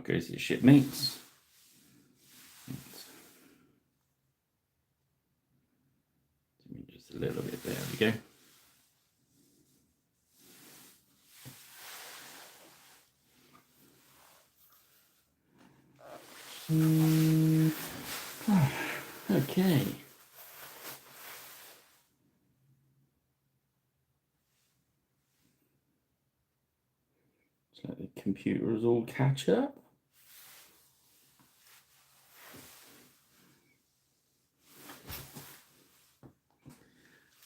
goes your shipmates. Just a little bit, there we go. Okay. So the computers all catch up.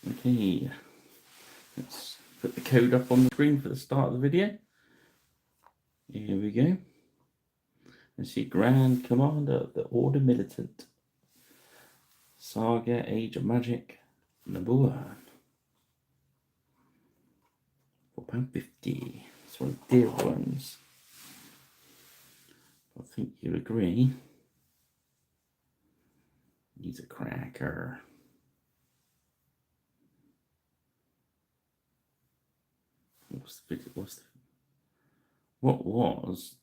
Okay, let's put the code up on the screen for the start of the video. Here we go. And see Grand Commander of the Order Militant. Saga Age of Magic #1. £4.50. It's one of the dear ones. I think you'll agree. He's a cracker. What was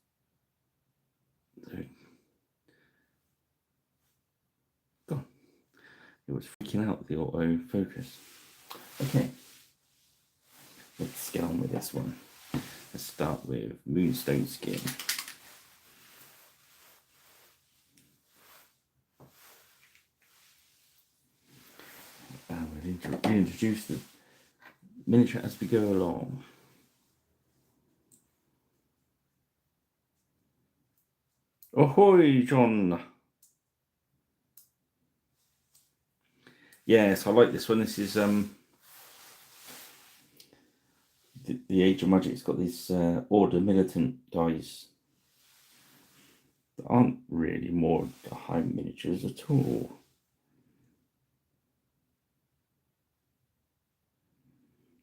God, it was freaking out with the auto focus. Okay, let's get on with this one. Let's start with Moonstone Skin. We'll introduce the miniature as we go along. Ahoy, John! Yes, I like this one. This is the Age of Magic. It's got these Order Militant guys that aren't really more high miniatures at all.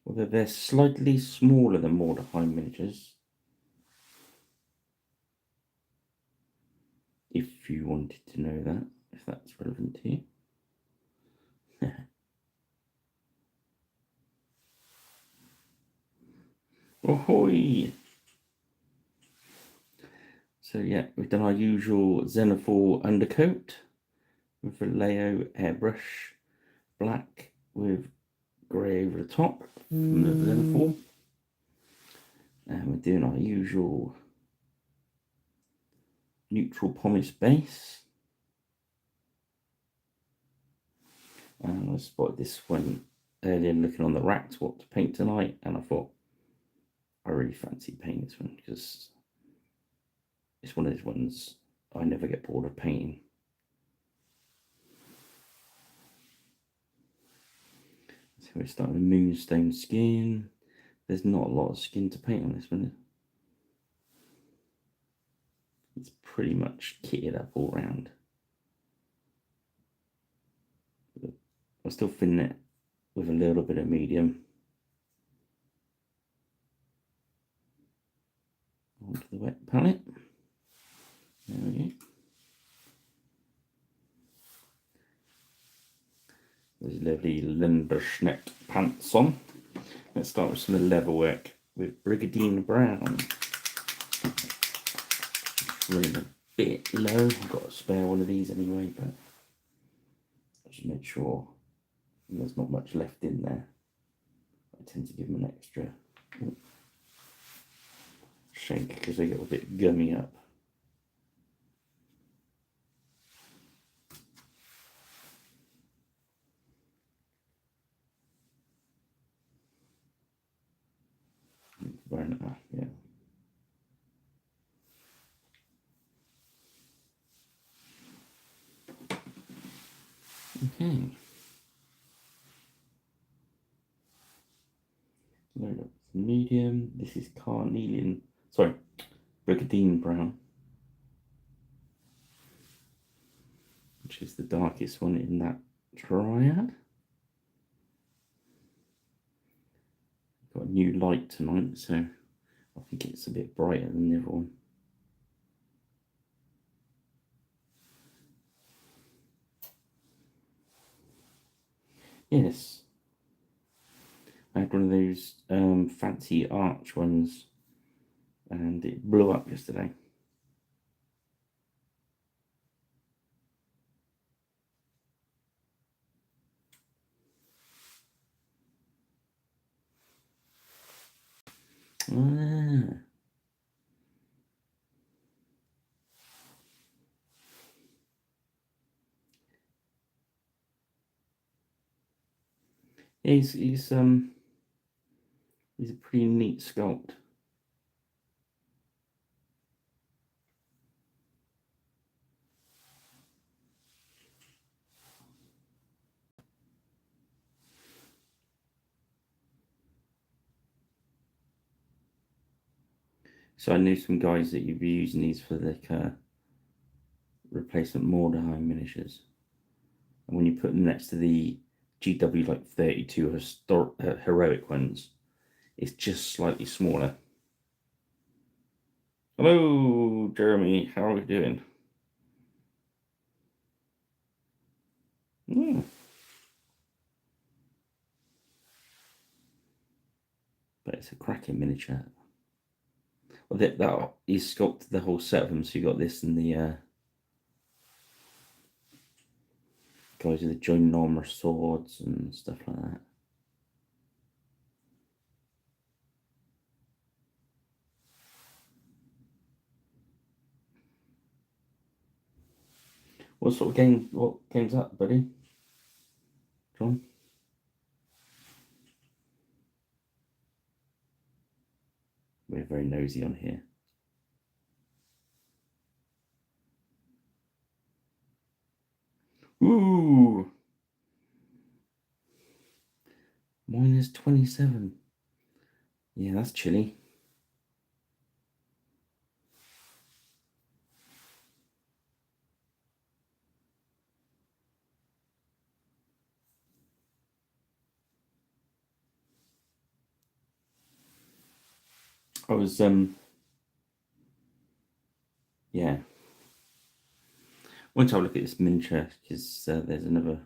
Although they're slightly smaller than Mordheim miniatures. If you wanted to know that, if that's relevant to you. Ahoy! So yeah, we've done our usual Xenophor undercoat with Vallejo airbrush, black with grey over the top from the Xenophor. And we're doing our usual neutral pomace base. And I spotted this one earlier looking on the rack to what to paint tonight, and I thought I really fancy painting this one because it's one of those ones I never get bored of painting. So we're starting with Moonstone Skin. There's not a lot of skin to paint on this one. It's pretty much kitted up all round. I'm still filling it with a little bit of medium. Onto the wet palette. There we go. There's lovely Linderschneck pants on. Let's start with some of the leather work with Brigadine Brown. It's running a bit low. I've got to spare one of these anyway, but I just make sure there's not much left in there. I tend to give them an extra shake because they get a bit gummy up. Yeah. Okay. Load up some medium. This is Brigadine Brown, which is the darkest one in that triad. Got a new light tonight, so I think it's a bit brighter than the other one. Yes, I had one of those fancy arch ones and it blew up yesterday. Yeah, he's a pretty neat sculpt. So I knew some guys that you'd be using these for like replacement Mordheim miniatures, and when you put them next to the GW like 32 heroic ones, it's just slightly smaller. Hello, Jeremy. How are we doing? Mm. But it's a cracking miniature. Well, that he sculpted the whole set of them, so you got this and the guys with the ginormous swords and stuff like that. What sort of game? What game's that, buddy? John? We're very nosy on here. Ooh, -27. Yeah, that's chilly. I was yeah. Want to have a look at this miniature because there's another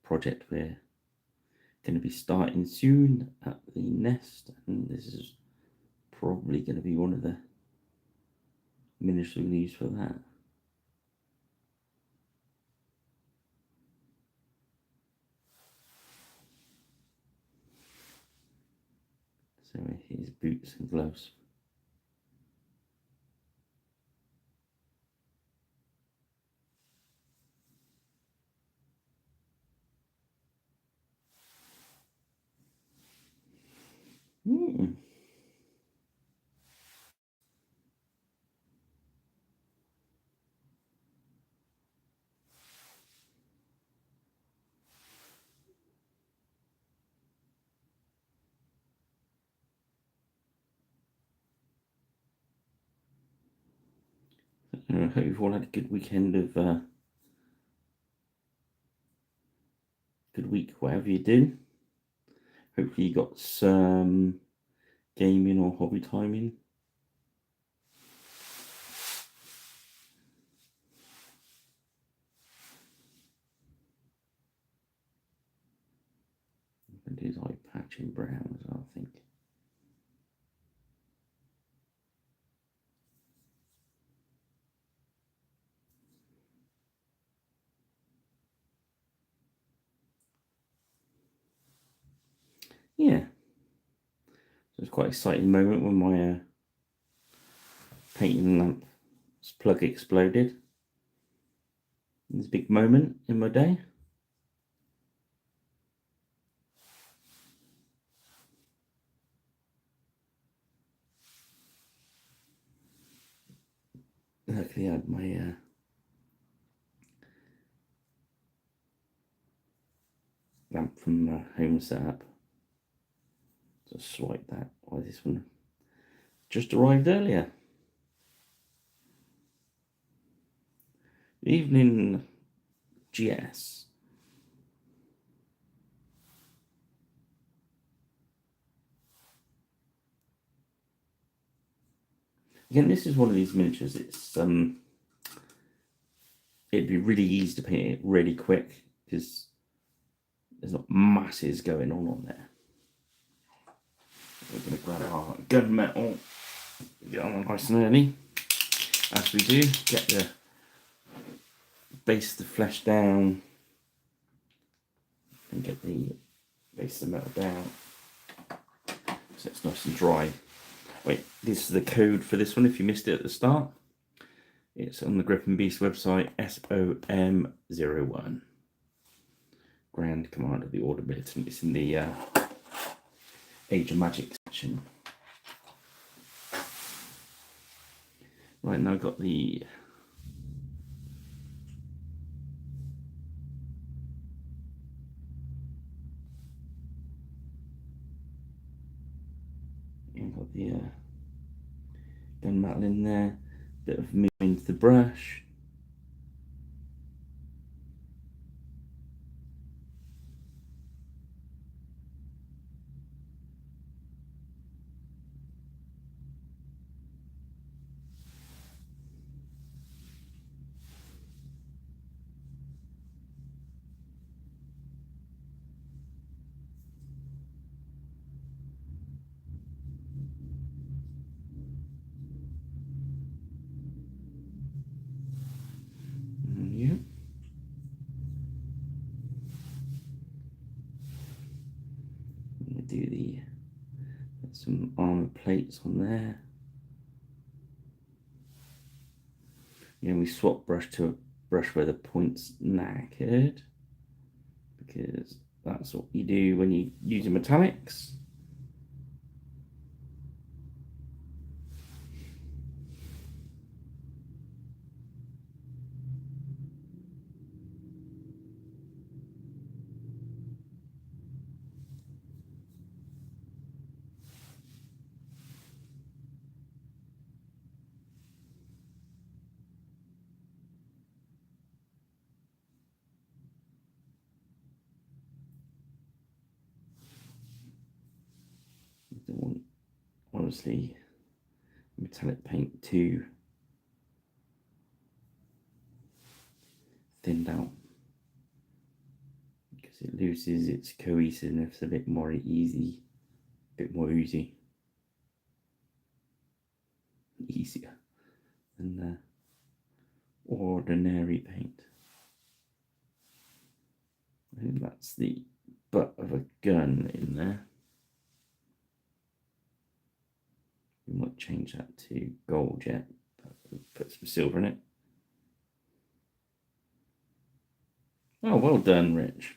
project we're going to be starting soon at the Nest, and this is probably going to be one of the miniatures we're going to use for that. So here's boots and gloves. Mm. I hope you've all had a good weekend of good week, whatever you do. Hopefully you got some gaming or hobby time in. And his eye patch in brown as well, I think. Yeah, so it's quite an exciting moment when my painting lamp's plug exploded. It's a big moment in my day. Luckily, I had my lamp from home set up. So swipe that. Why this one just arrived earlier. Evening, GS. Again, this is one of these miniatures. It's it'd be really easy to paint it really quick because there's not masses going on there. We're going to grab our gunmetal, get on nice and early, as we do. Get the base of the flesh down and get the base of the metal down so it's nice and dry. Wait, this is the code for this one if you missed it at the start. It's on the Grip and Beast website, SOM01. Grand Commander of the Order Militant. It's in the Age of Magic section. Right, now I've got the gunmetal in there, bit of moving into the brush. Yeah. I'm going to do some armor plates on there. Yeah, we swap brush to a brush where the point's knackered, because that's what you do when you use your metallics. I don't want, honestly, metallic paint too thinned out, because it loses its cohesiveness a bit more easy, a bit more easier than the ordinary paint. I think that's the butt of a gun in there. We might change that to gold yet, but we'll put some silver in it. Oh, well done, Rich.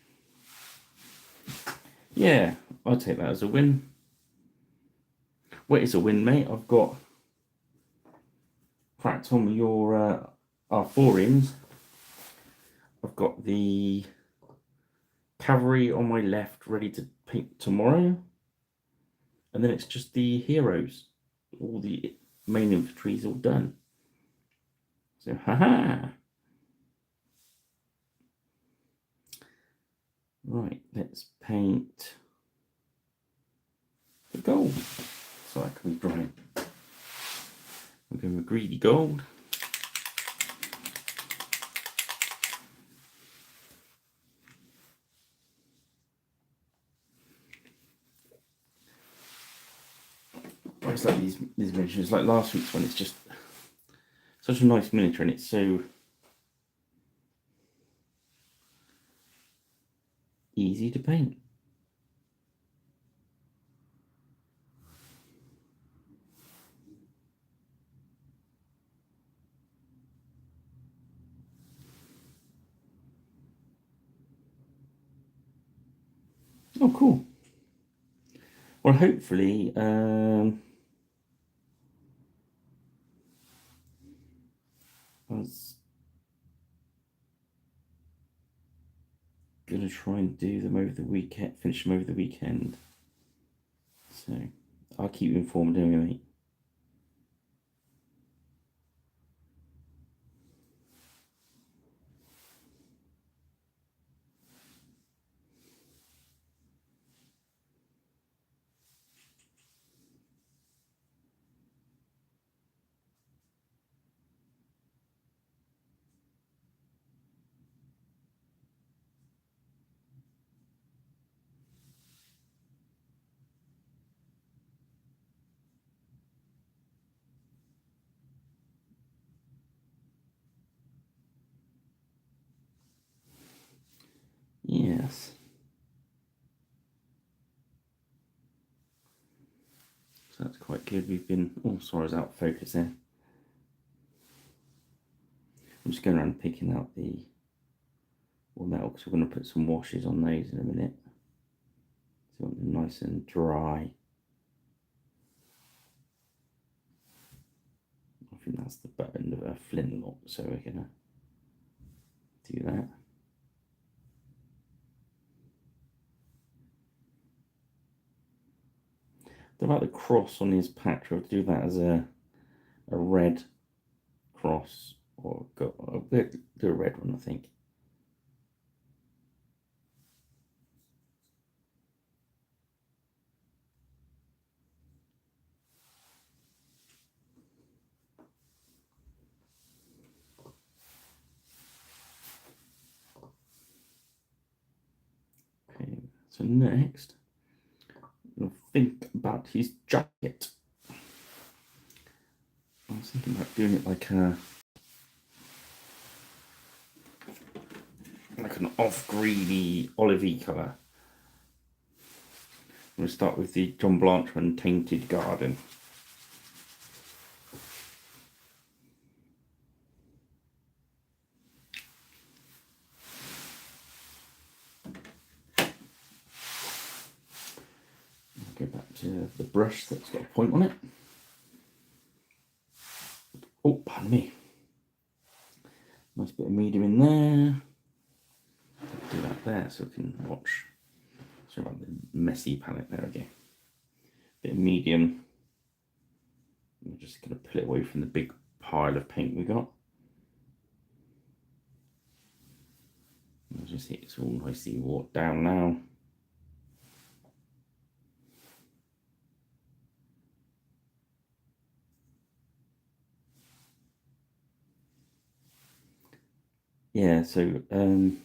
Yeah, I'll take that as a win. Well, it's a win, mate. I've got cracked on with your R4 I've got the cavalry on my left ready to paint tomorrow, and then it's just the heroes. All the main infantry is all done. So, haha. Right, let's paint the gold so I can be bright. We're going with greedy gold. It's like these miniatures, like last week's one, it's just such a nice miniature and it's so easy to paint. Oh, cool. Well, hopefully, I was going to try and do them over the weekend, finish them over the weekend. So, I'll keep you informed anyway, mate. Yes. So that's quite good. We've been, oh, sorry, I was out of focus there. I'm just going around picking out the or metal, because we're going to put some washes on those in a minute. So we want them nice and dry. I think that's the button of a flintlock, so we're going to do that. About the cross on his patch, we'll do that as a red cross, or do a red one, I think. Okay, so next, we'll think about his jacket. I was thinking about doing it like an off-greeny, olivey colour. We'll start with the John Blanchman Tainted Garden. Go back to the brush that's got a point on it. Oh, pardon me. Nice bit of medium in there. Do that there so we can watch. Sorry about the messy palette, there we go. Bit of medium. I'm just going to pull it away from the big pile of paint we got. As you see, it's all nicely watered down now. Yeah, so I'm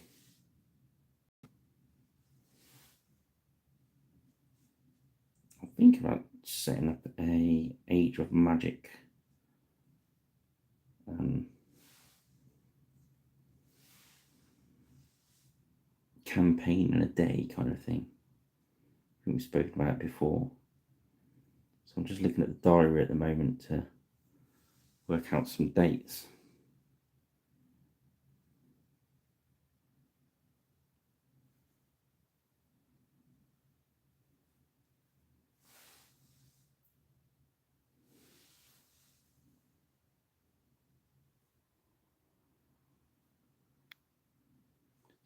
thinking about setting up a Age of Magic campaign in a day kind of thing. I think we've spoken about it before. So I'm just looking at the diary at the moment to work out some dates.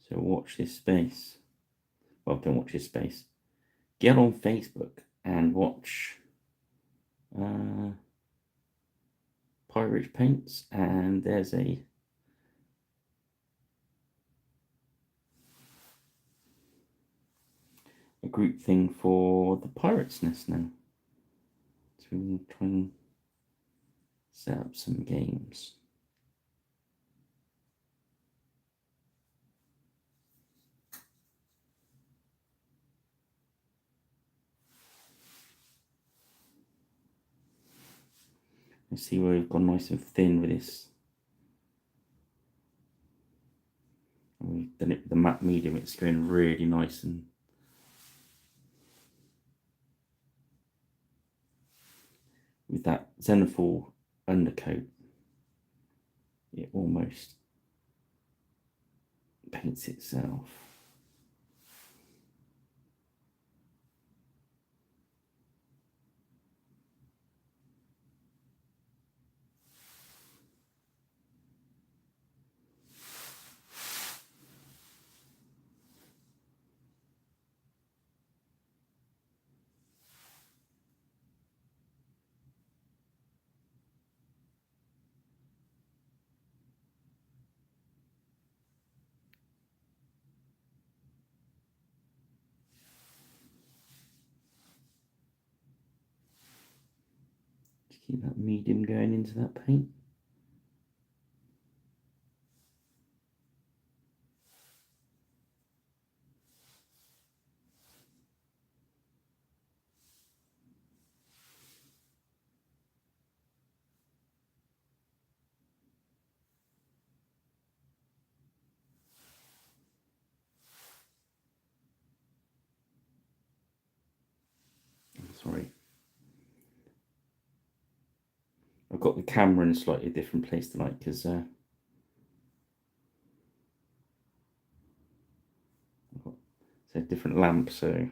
So watch this space. Well, don't watch this space. Get on Facebook and watch Pirate Paints, and there's a group thing for the Pirate's Nest now. So we'll try and set up some games. You see where we've gone nice and thin with this. And we've done it with the matte medium, it's going really nice, and with that Zenithal undercoat, it almost paints itself. Just keep that medium going into that paint. Sorry. I've got the camera in a slightly different place tonight because So different lamps, so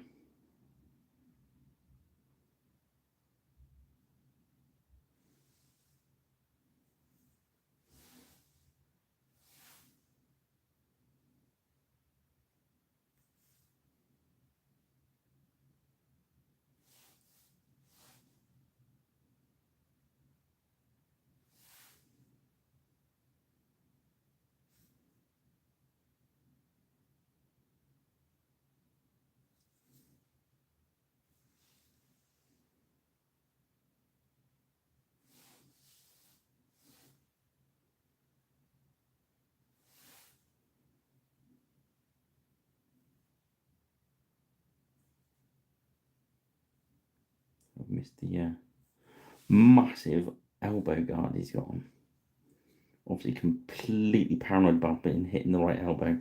I've missed the massive elbow guard he's got on. Obviously completely paranoid about being hitting the right elbow.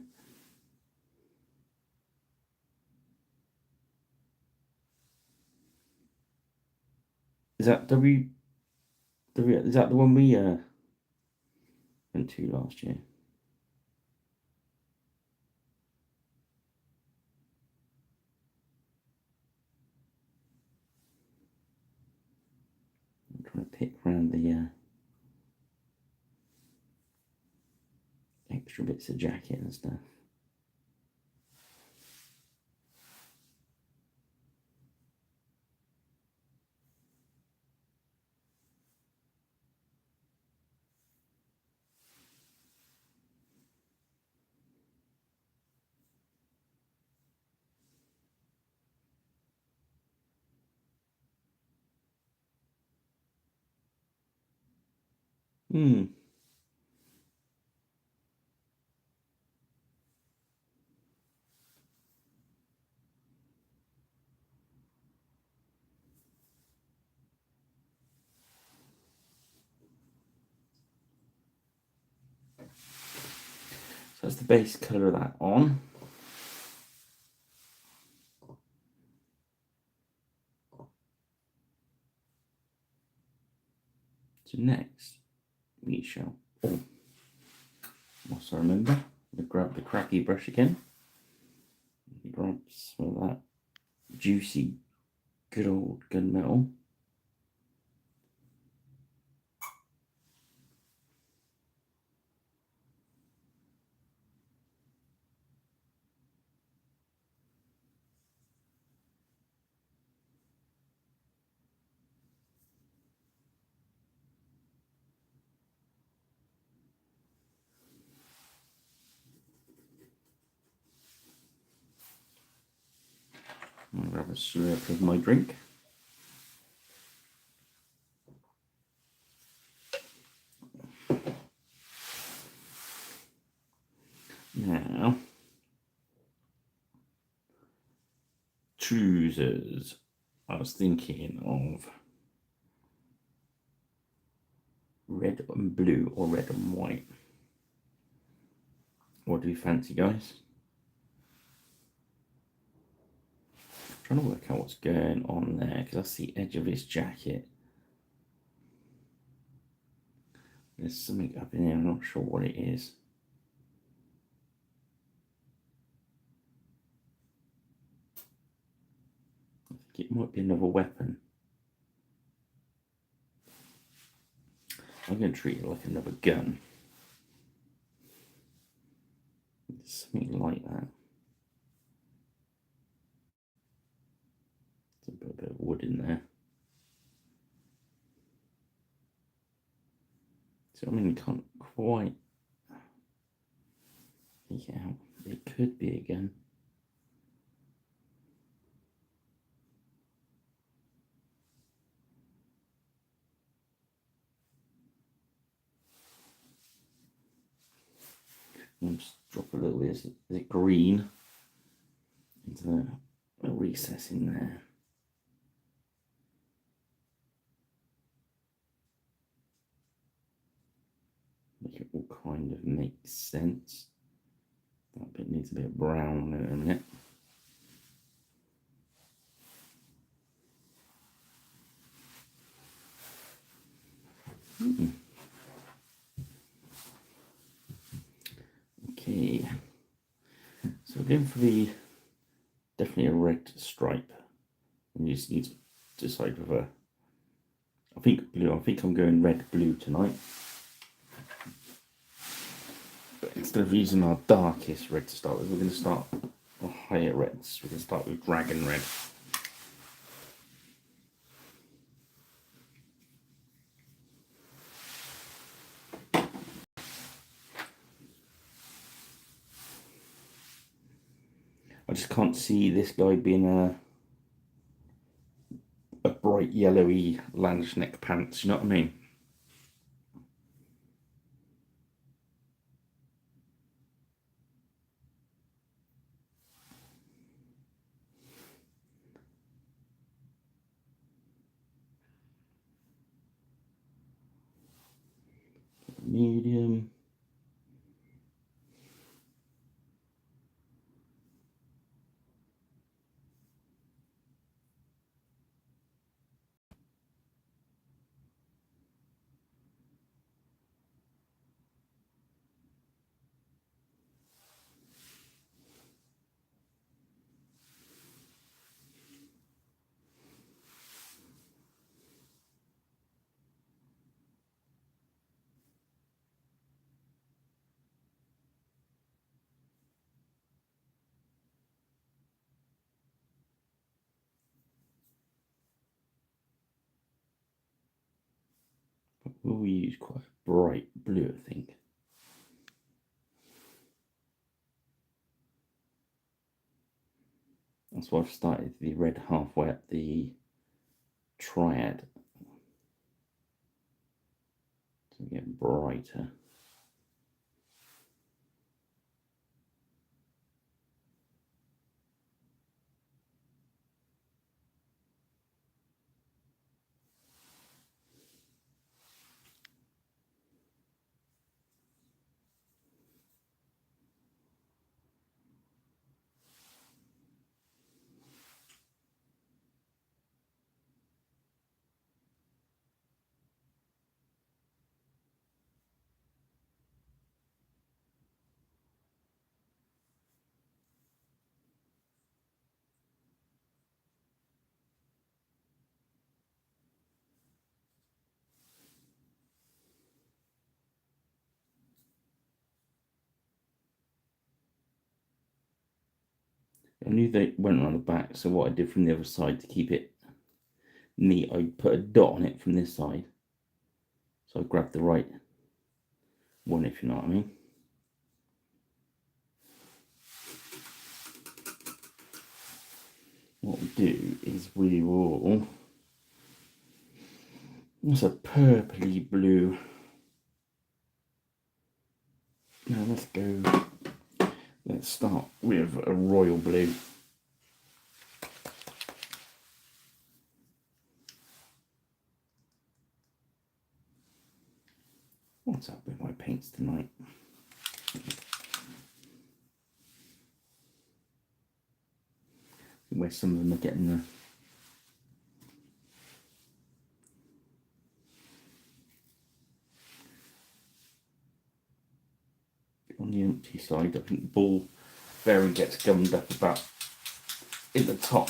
Is that is that the one we went to last year? I'm trying to pick around the extra bits of jacket and stuff. Hmm. So that's the base colour of that on. So next we shall, whilst I remember, we grab the cracky brush again. Grab some of that juicy, good old gunmetal. I'll grab a slurp of my drink. Now, choosers. I was thinking of red and blue or red and white. What do you fancy, guys? I'm trying to work out what's going on there because that's the edge of his jacket. There's something up in there, I'm not sure what it is. I think it might be another weapon. I'm going to treat it like another gun. Something like that. There's a bit of wood in there. So I mean, you can't quite make it out. It could be a gun. I'll just drop a little bit. Is it green into the recess in there? Make it all kind of make sense. That bit needs a bit of brown in a minute. Okay, so we're going for the definitely a red stripe. And you just need to decide whether. I think blue. I think I'm going red blue tonight. But instead of using our darkest red to start with, we're going to start with higher reds. We're going to start with dragon red. I just can't see this guy being a bright yellowy lounge neck pants, you know what I mean? Medium. We'll use quite a bright blue, I think. That's why I've started the red halfway up the triad to get brighter. I knew they went around the back, so what I did from the other side to keep it neat, I put a dot on it from this side. So I grabbed the right one, if you know what I mean. What we do is we will. It's a purpley blue. Now let's go. Let's start with a royal blue. What's up with my paints tonight? Where some of them are getting on the empty side. I think the ball bearing gets gummed up about in the top.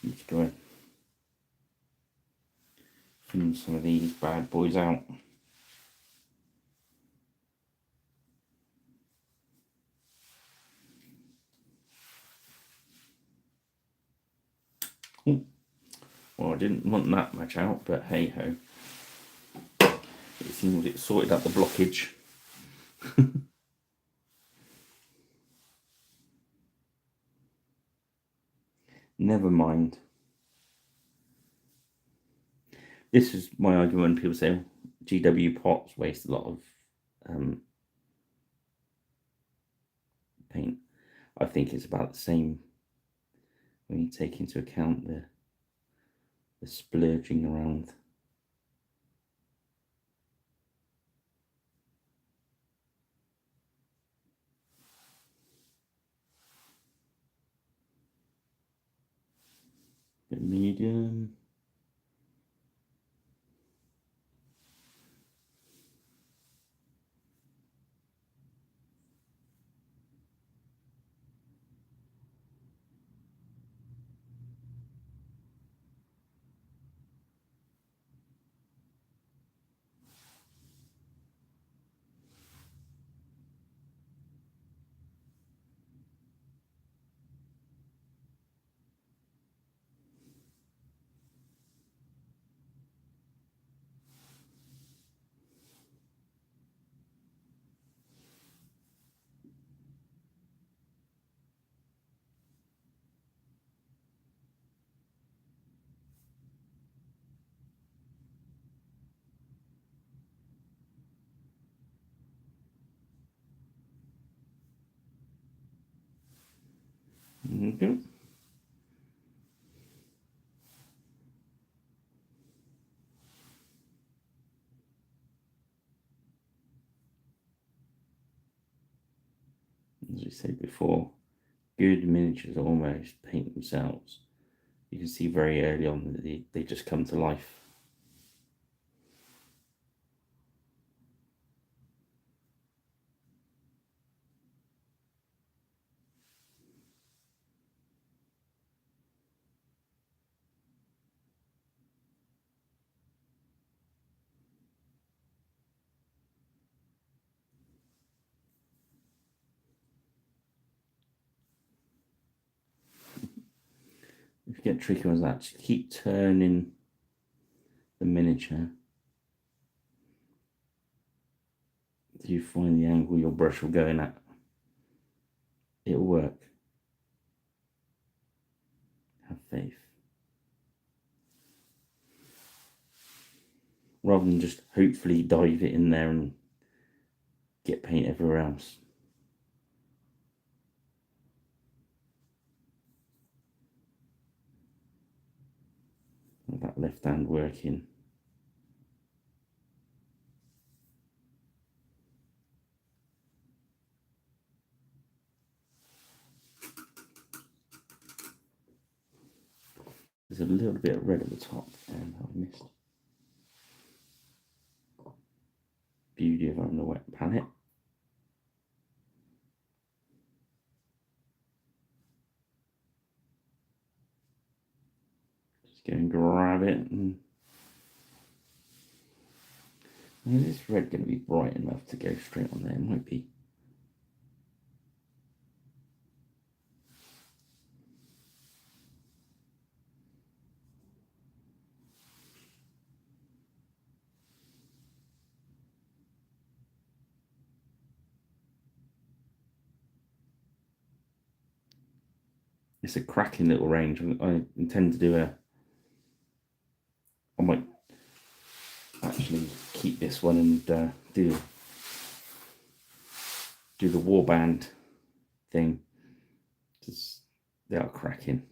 Need to go and thin some of these bad boys out. Ooh. Well, I didn't want that much out, but hey ho. It seems it sorted out the blockage. Never mind. This is my argument when people say GW pots waste a lot of paint. I think it's about the same when you take into account the splurging around. Bit medium. Okay. As we said before, good miniatures almost paint themselves. You can see very early on that they just come to life. If you get tricky ones like that, just keep turning the miniature till you find the angle your brush will go in at. It'll work. Have faith. Rather than just hopefully dive it in there and get paint everywhere else. That left hand working. There's a little bit of red at the top and I missed. Beauty of on the wet palette. Just go and grab it. And is this red going to be bright enough to go straight on there? It might be. It's a cracking little range. I intend to do I might actually keep this one and do the warband thing because they are cracking.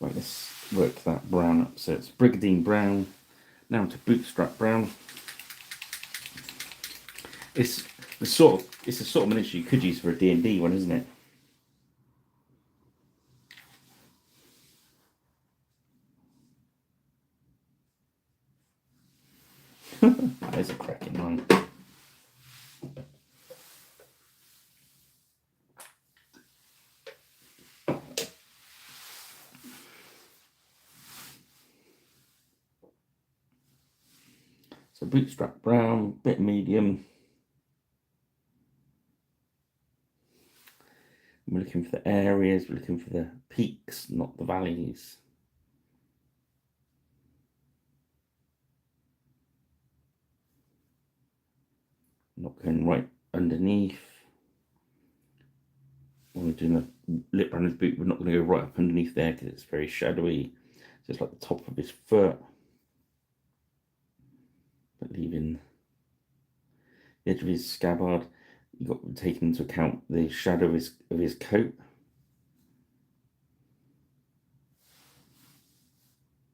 Right, let's work that brown up. So it's Brigandine brown, now to Bootstrap brown. It's a sort of miniature you could use for a D&D one, isn't it? That is a cracking line. So Bootstrap brown, bit medium. We're looking for the areas, we're looking for the peaks, not the valleys. Not going right underneath. When we're doing a lip around his boot, we're not going to go right up underneath there because it's very shadowy. Just like the top of his foot. But leaving the edge of his scabbard, you've got to take into account the shadow of his coat.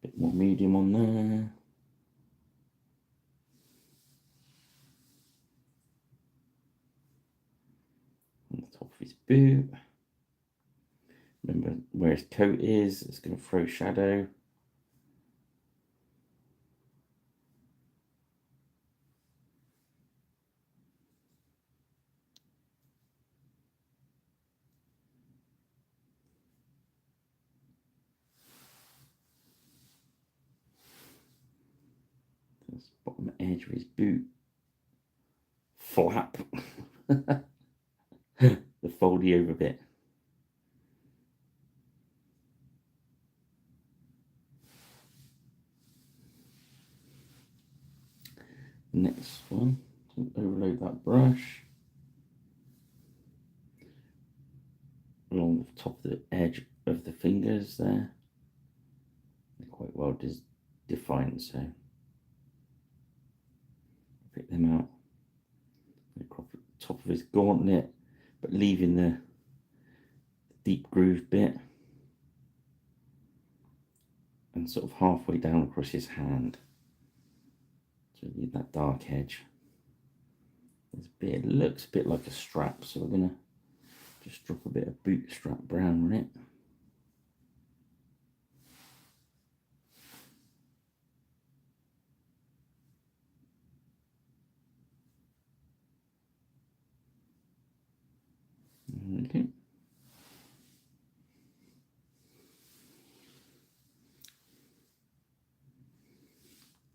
Bit more medium on there. On the top of his boot. Remember where his coat is, it's going to throw shadow. This bottom edge of his boot. Flap. The foldy over bit. Next one, overload that brush along the top of the edge of the fingers there. They're quite well defined, so pick them out. Crop at the top of his gauntlet, but leaving the deep groove bit, and sort of halfway down across his hand. So leave that dark edge. It looks a bit like a strap, so we're gonna just drop a bit of bootstrap brown on it. Okay.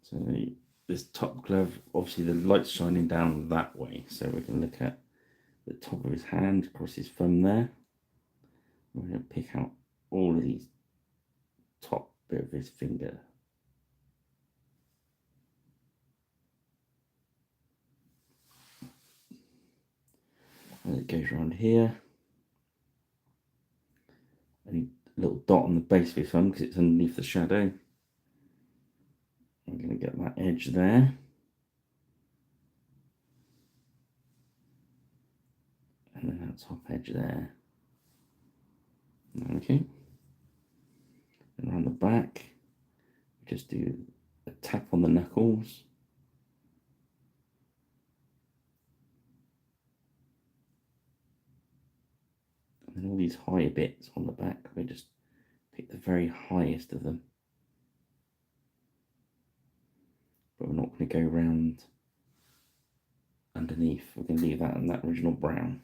So this top glove, obviously the light's shining down that way, so we can look at the top of his hand, across his thumb there. We're going to pick out all of these top bit of his finger. And it goes around here. And a little dot on the base of his thumb because it's underneath the shadow. I'm going to get that edge there. And then that top edge there. Okay. And around the back, just do a tap on the knuckles. And then all these higher bits on the back, we just pick the very highest of them. But we're not going to go round underneath. We're going to leave that in that original brown.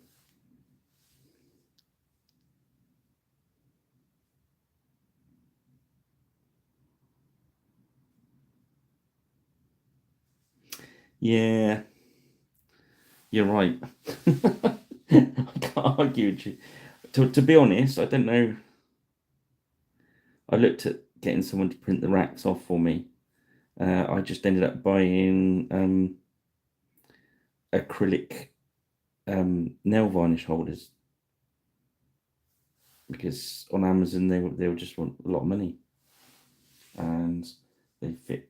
Yeah, you're right. I can't argue with you. To be honest, I don't know. I looked at getting someone to print the racks off for me. I just ended up buying acrylic nail varnish holders because on Amazon they would just want a lot of money, and they fit.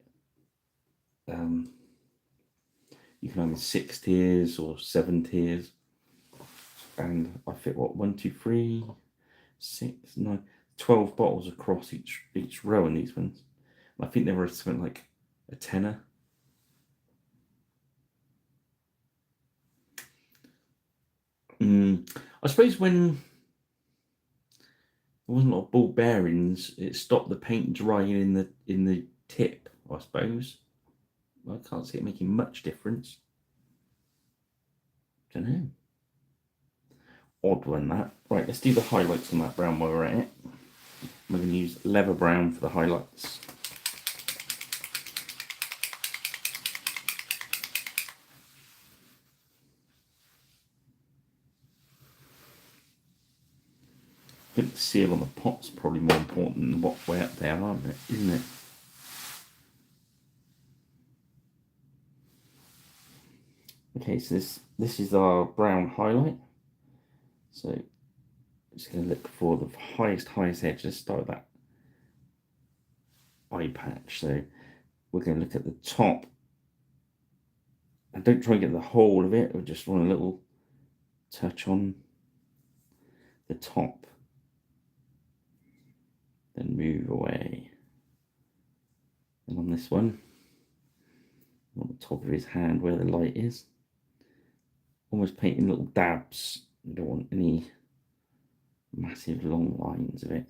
You can have 6 tiers or 7 tiers, and I fit what 1, 2, 3, 6, 9, 12 bottles across each row in these ones. I think they were something like a tenner. I suppose when there wasn't a lot of ball bearings, it stopped the paint drying in the tip, I suppose. I can't see it making much difference. Don't know. Odd one, that. Right, let's do the highlights on that brown while we're at it. We're going to use leather brown for the highlights. I think the seal on the pot's probably more important than what way up they are, isn't it? Okay, so this is our brown highlight. So I'm just going to look for the highest edge. Let's start with that eye patch. So we're going to look at the top. And don't try and get the whole of it. We just want a little touch on the top. Then move away. And on this one, on the top of his hand where the light is, almost painting little dabs. You don't want any massive long lines of it.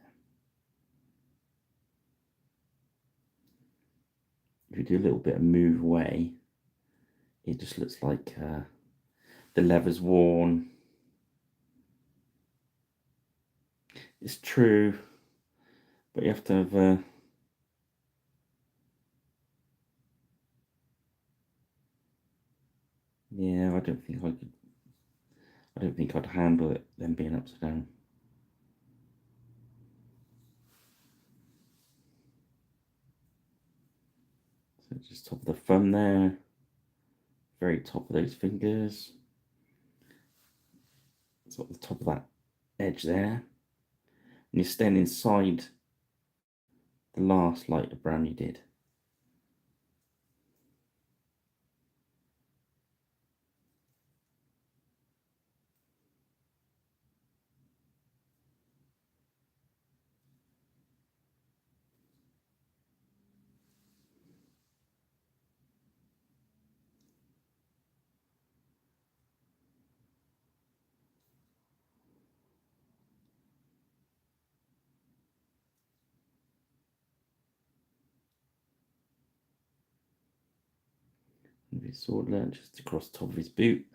If you do a little bit of move away, it just looks like the leather's worn. It's true, but you have to have yeah, I don't think I'd handle it then being upside down. So just top of the thumb there, very top of those fingers. So at the top of that edge there. And you're staying inside the last light of brown you did. sword learn just across the top of his boot.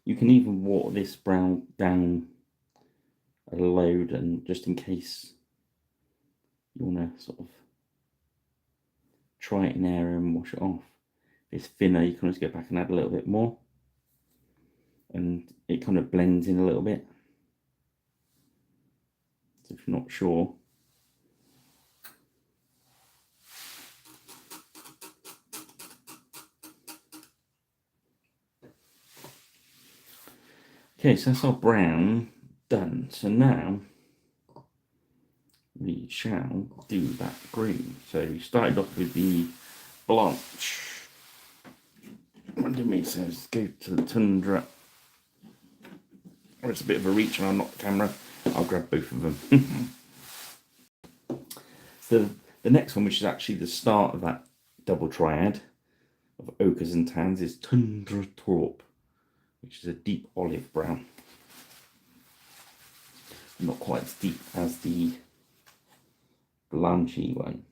You can even water this brown down a load, and just in case you want to sort of try it in area and wash it off. If it's thinner, you can always go back and add a little bit more, and it kind of blends in a little bit. So if you're not sure, okay, so that's our brown done. So now we shall do that green. So we started off with the blanche. What did me say? Let's go to the tundra. Oh, it's a bit of a reach and I'll knock the camera. I'll grab both of them. So the next one, which is actually the start of that double triad of ochres and tans, is Tundra Taupe, which is a deep olive brown. Not quite as deep as the blanchy one.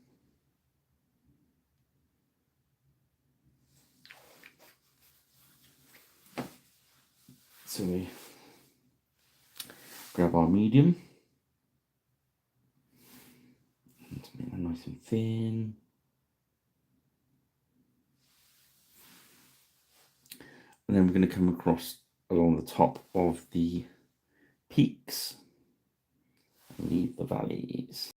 So we grab our medium and make them nice and thin. And then we're going to come across along the top of the peaks and leave the valleys.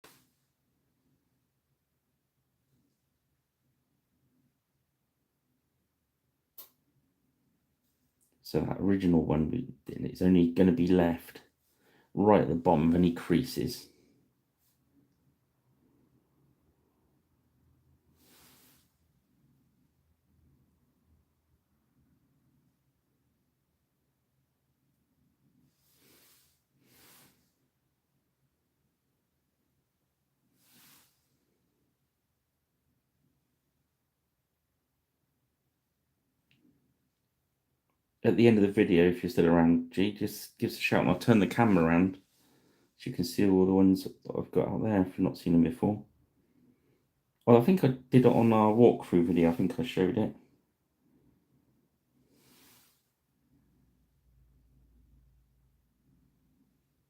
So that original one we did, it's only going to be left right at the bottom of any creases. At the end of the video, if you're still around, G, just give us a shout and I'll turn the camera around so you can see all the ones that I've got out there if you've not seen them before. Well, I think I did it on our walkthrough video. I think I showed it.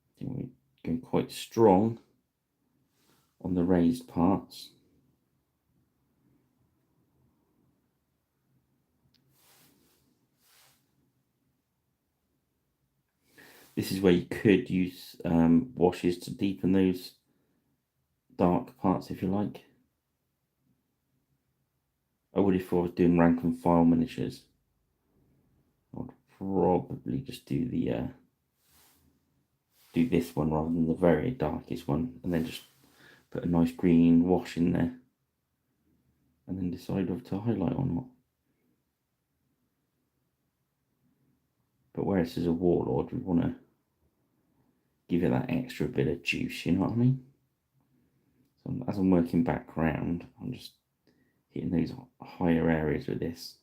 I think we're going quite strong on the raised parts. This is where you could use washes to deepen those dark parts if you like. I would if I was doing rank and file miniatures. I'd probably just do the do this one rather than the very darkest one, and then just put a nice green wash in there, and then decide whether to highlight or not. But where this is a warlord, we want to give it that extra bit of juice, you know what I mean? So as I'm working background, I'm just hitting those higher areas with this.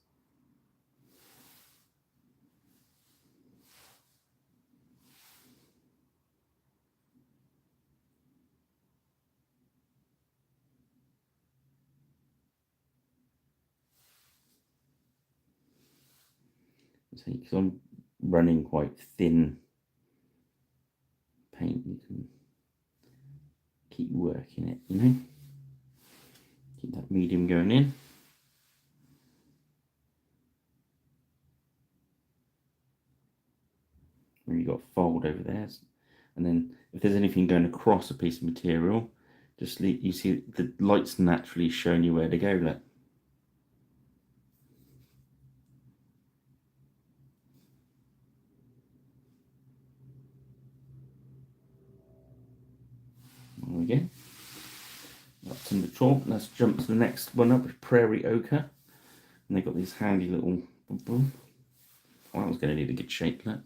See, because I'm running quite thin paint, you can keep working it, you know? Keep that medium going in. Where you got fold over there, and then if there's anything going across a piece of material, just leave, you see the light's naturally showing you where to go. Look. There we go. That's in the chalk. Let's jump to the next one up with Prairie Ochre. And they've got these handy little boom. Oh, that was going to need a good shake, look.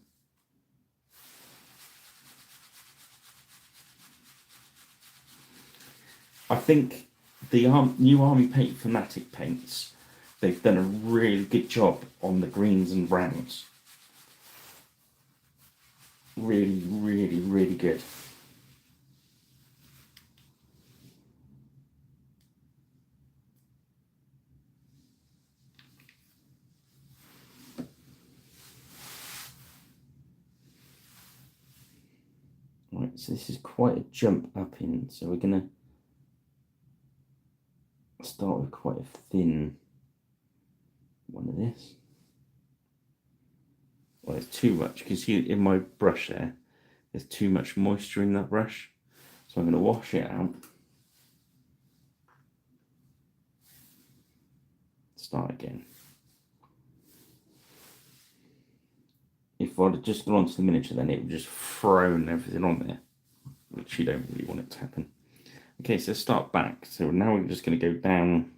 I think the new Army Paint Fanatic paints, they've done a really good job on the greens and browns. Really, really, really good. Right, so this is quite a jump up in, so we're going to start with quite a thin one of this. Well, it's too much. You can see in my brush there's too much moisture in that brush. So I'm going to wash it out. Start again. If I'd have just gone onto the miniature, then it would just thrown everything on there, which you don't really want it to happen. Okay, so start back. So now we're just going to go down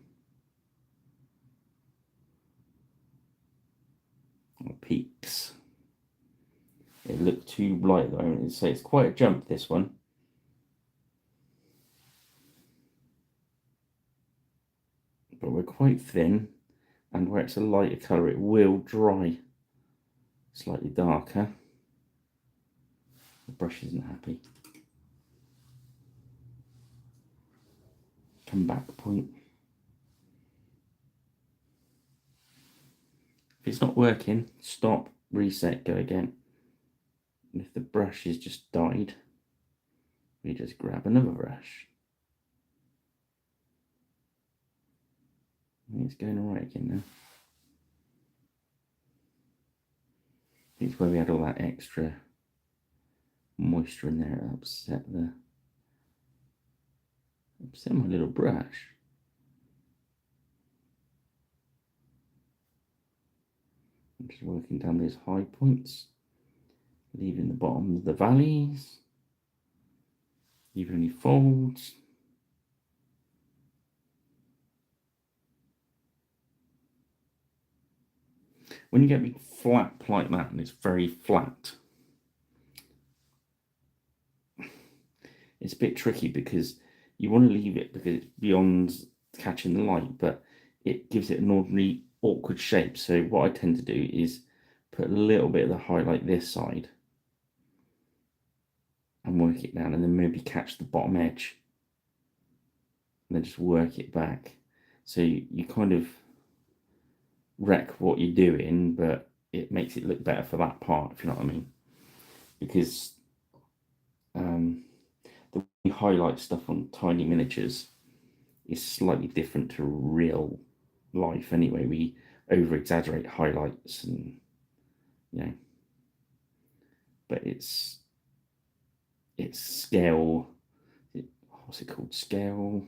on peaks. It looked too light at the moment, so it's quite a jump, this one. But we're quite thin, and where it's a lighter colour, it will dry slightly darker. The brush isn't happy. Come back point. If it's not working, stop, reset, go again. And if the brush is just died, we just grab another brush. And it's going alright again now. It's where we had all that extra moisture in there. It upset my little brush. I'm just working down those high points, leaving the bottom of the valleys, leaving any folds. When you get me flat like that, and it's very flat, it's a bit tricky because you want to leave it because it's beyond catching the light, but it gives it an ordinary awkward shape. So what I tend to do is put a little bit of the highlight this side and work it down, and then maybe catch the bottom edge and then just work it back. So you kind of wreck what you're doing, but it makes it look better for that part, if you know what I mean. Because the way you highlight stuff on tiny miniatures is slightly different to real life anyway. We over exaggerate highlights, and but it's scale. What's it called? Scale.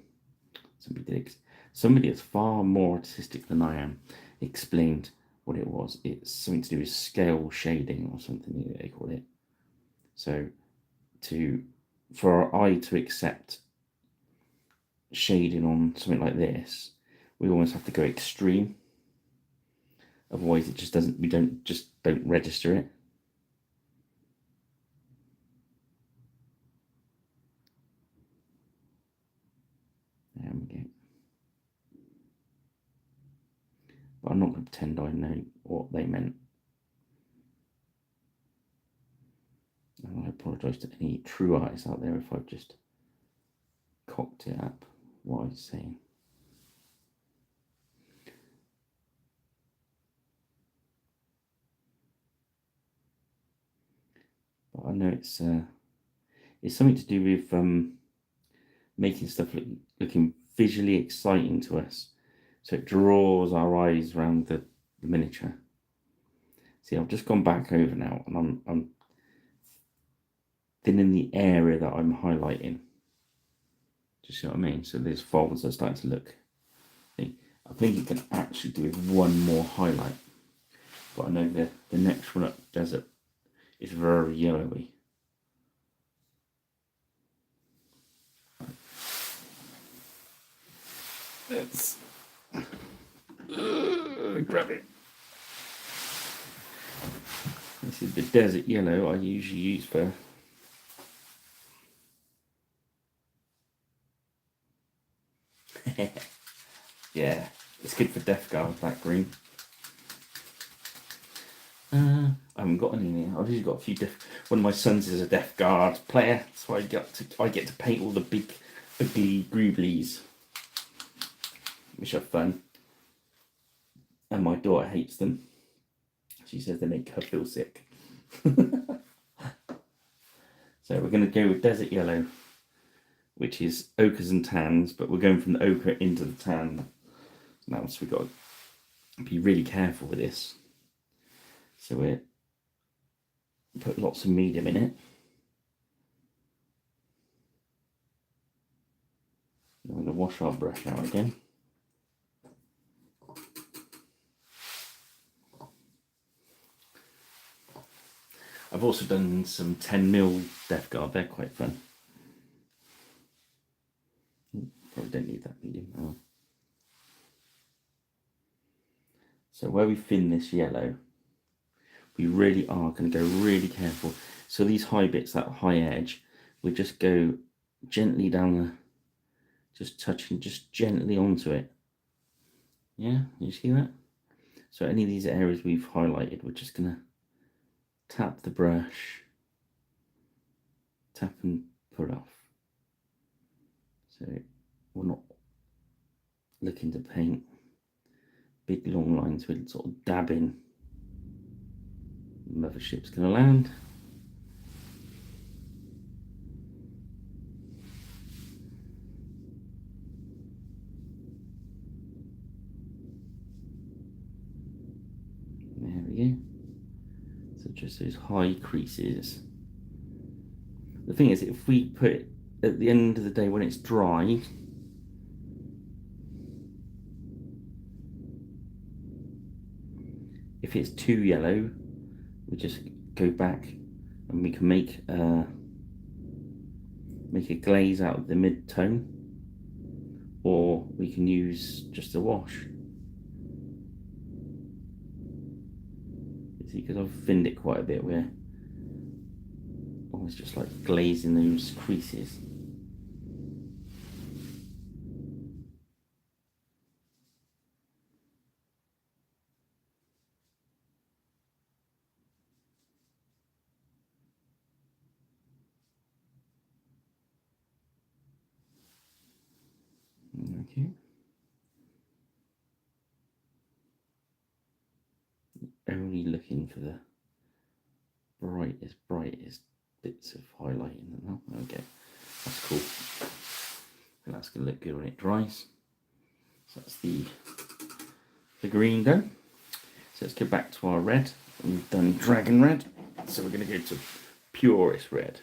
Somebody is far more artistic than I am explained what it was. It's something to do with scale shading or something they call it. So for our eye to accept shading on something like this, we almost have to go extreme. Otherwise it just doesn't, we don't register it. There we go. But I'm not going to pretend I know what they meant. And I apologise to any true artists out there if I've just cocked it up what I was saying. But I know it's something to do with making stuff looking visually exciting to us, so it draws our eyes around the miniature. See, I've just gone back over now, and I'm thinning the area that I'm highlighting. Do you see what I mean? So these folds are starting to look. I think you can actually do with one more highlight, but I know the next one up desert is very yellowy. Let's grab it. This is the desert yellow I usually use for yeah, it's good for Death Guard, that green. I haven't got any in here. I've usually got a few one of my sons is a Death Guard player, so I get to paint all the big ugly grooblies, which are fun. And my daughter hates them. She says they make her feel sick. So we're going to go with desert yellow, which is ochres and tans, but we're going from the ochre into the tan now, so we've got to be really careful with this. So we put lots of medium in it. I'm going to wash our brush out again. I've also done some 10mm Death Guard, they're quite fun. Probably don't need that medium. Oh. So where we thin this yellow, we really are going to go really careful. So these high bits, that high edge, we just go gently down the, just touching just gently onto it. Yeah, you see that? So any of these areas we've highlighted, we're just going to tap the brush, tap and pull off. So we're not looking to paint big long lines, we're sort of dabbing. The mothership's going to land. There we go. So just those high creases. The thing is, if we put it at the end of the day when it's dry, if it's too yellow, we just go back and we can make a glaze out of the mid-tone, or we can use just a wash. You see, because I've thinned it quite a bit, we're almost just like glazing those creases. Okay. Only looking for the brightest bits of highlighting. Oh, okay, that's cool. And that's going to look good when it dries. So that's the green done. So let's go back to our red. We've done dragon red, so we're going to go to purest red.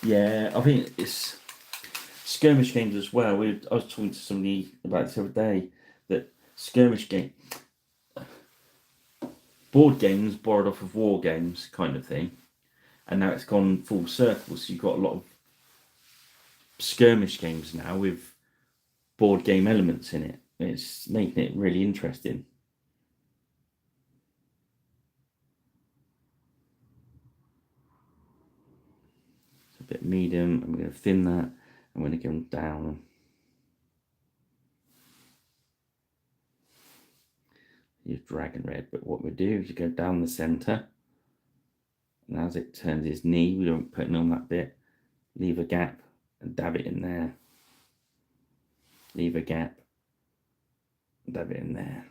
Yeah, I think it's skirmish games as well. I was talking to somebody about this the other day, that skirmish game, board games borrowed off of war games kind of thing, and now it's gone full circle. So you've got a lot of skirmish games now with board game elements in it. It's making it really interesting. It's a bit medium. I'm going to thin that. I'm going to go down. Use dragon red, but what we do is you go down the center, and as it turns his knee, we don't put it on that bit. Leave a gap and dab it in there. Leave a gap, dab it in there.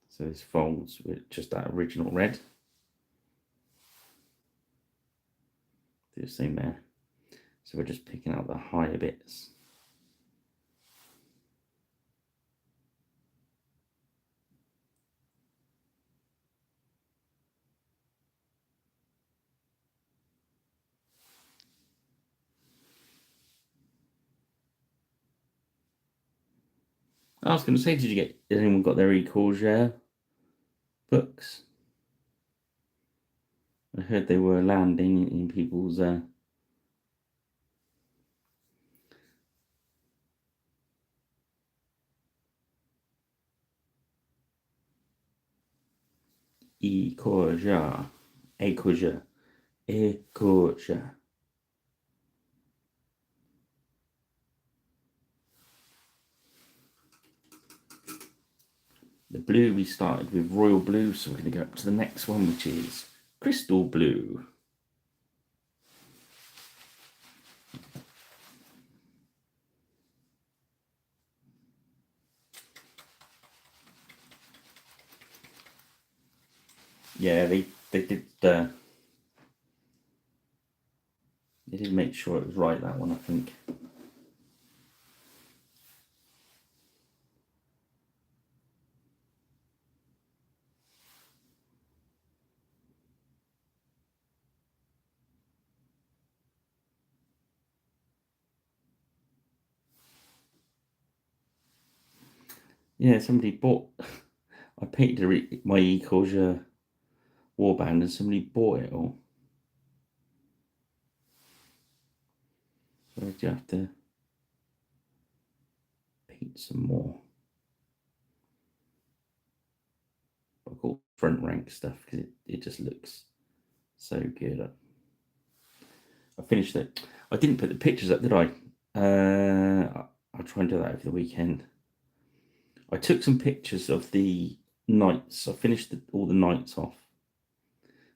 So this folds with just that original red. Do the same there. So we're just picking out the higher bits. I was going to say, has anyone got their Ecorsair books? I heard they were landing in people's Ecorsair. The blue, we started with royal blue, so we're going to go up to the next one, which is crystal blue. Yeah, they did. They did make sure it was right, that one, I think. Yeah, somebody bought. I painted my Ecosia warband, and somebody bought it all. So I do have to paint some more. I've got front rank stuff because it just looks so good. I finished it. I didn't put the pictures up, did I? I'll try and do that over the weekend. I took some pictures of the knights. I finished all the knights off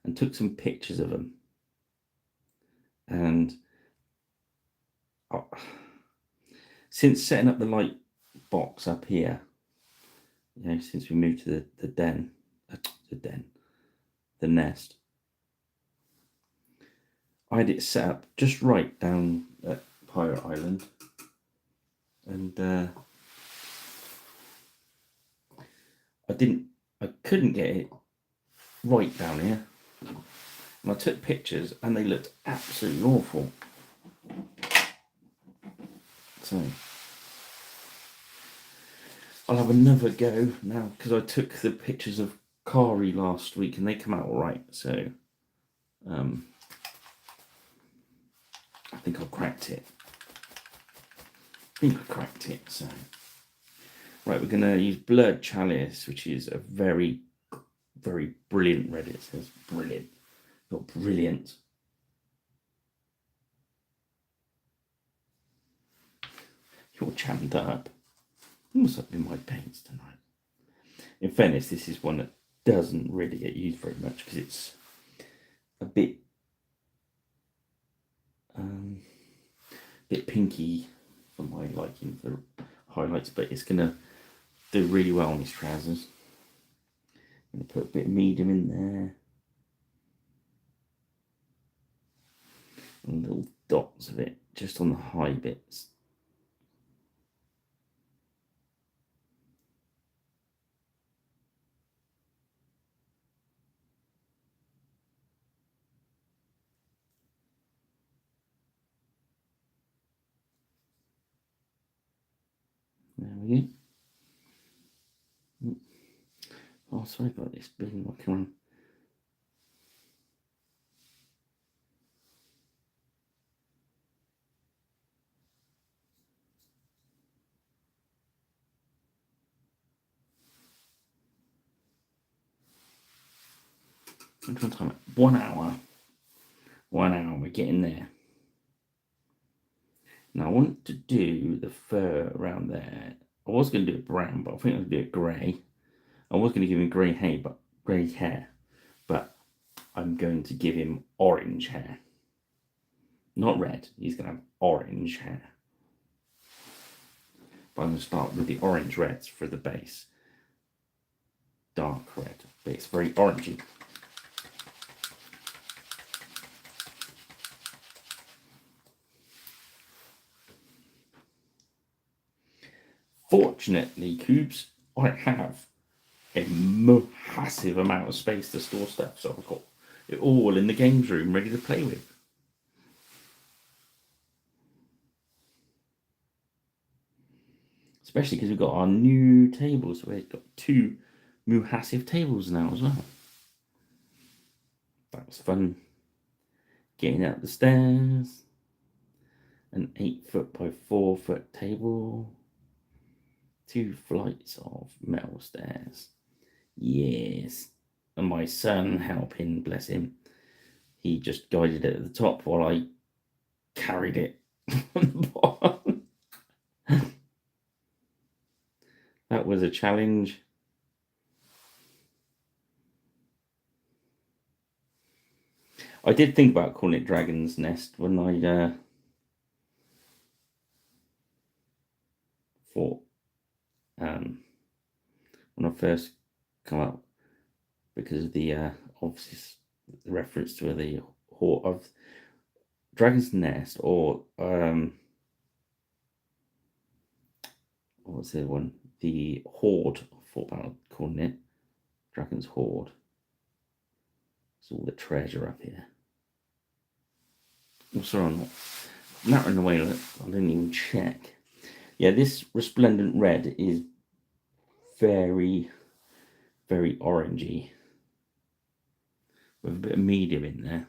and took some pictures of them. And since setting up the light box up here, since we moved to the nest, I had it set up just right down at Pirate Island, and I couldn't get it right down here, and I took pictures and they looked absolutely awful. So I'll have another go now, because I took the pictures of Kari last week and they come out all right. So I think I've cracked it. So right, we're going to use Blurred Chalice, which is a very, very brilliant red. It says brilliant, not brilliant. You're jammed up. What's up in my paints tonight? In fairness, this is one that doesn't really get used very much because it's a bit pinky for my liking for highlights, but it's gonna do really well on these trousers. I'm gonna put a bit of medium in there, and little dots of it just on the high bits. There we go. Oh, sorry about this being walking around. I'm trying to time it. 1 hour. 1 hour, we're getting there. Now I want to do the fur around there. I was going to do it brown, but I think I'm going to do it grey. I was going to give him grey hair, but I'm going to give him orange hair. Not red, he's going to have orange hair. But I'm going to start with the orange reds for the base. Dark red, but it's very orangey. Fortunately, Cubes, I have a massive amount of space to store stuff, so I've got it all in the games room ready to play with. Especially because we've got our new tables. We've got 2 massive tables now as well. That was fun. Getting out the stairs. An 8-foot by 4-foot table. 2 flights of metal stairs. Yes. And my son helping, bless him. He just guided it at the top while I carried it on the bottom. That was a challenge. I did think about calling it Dragon's Nest when I thought when I first come up, because of the obviously reference to the Horde of Dragon's Nest, or what's the other one? The Horde. I thought about calling it Dragon's Horde. It's all the treasure up here. I'm sorry, I'm not nattering away. I didn't even check. Yeah, this resplendent red is very, very orangey, with a bit of medium in there.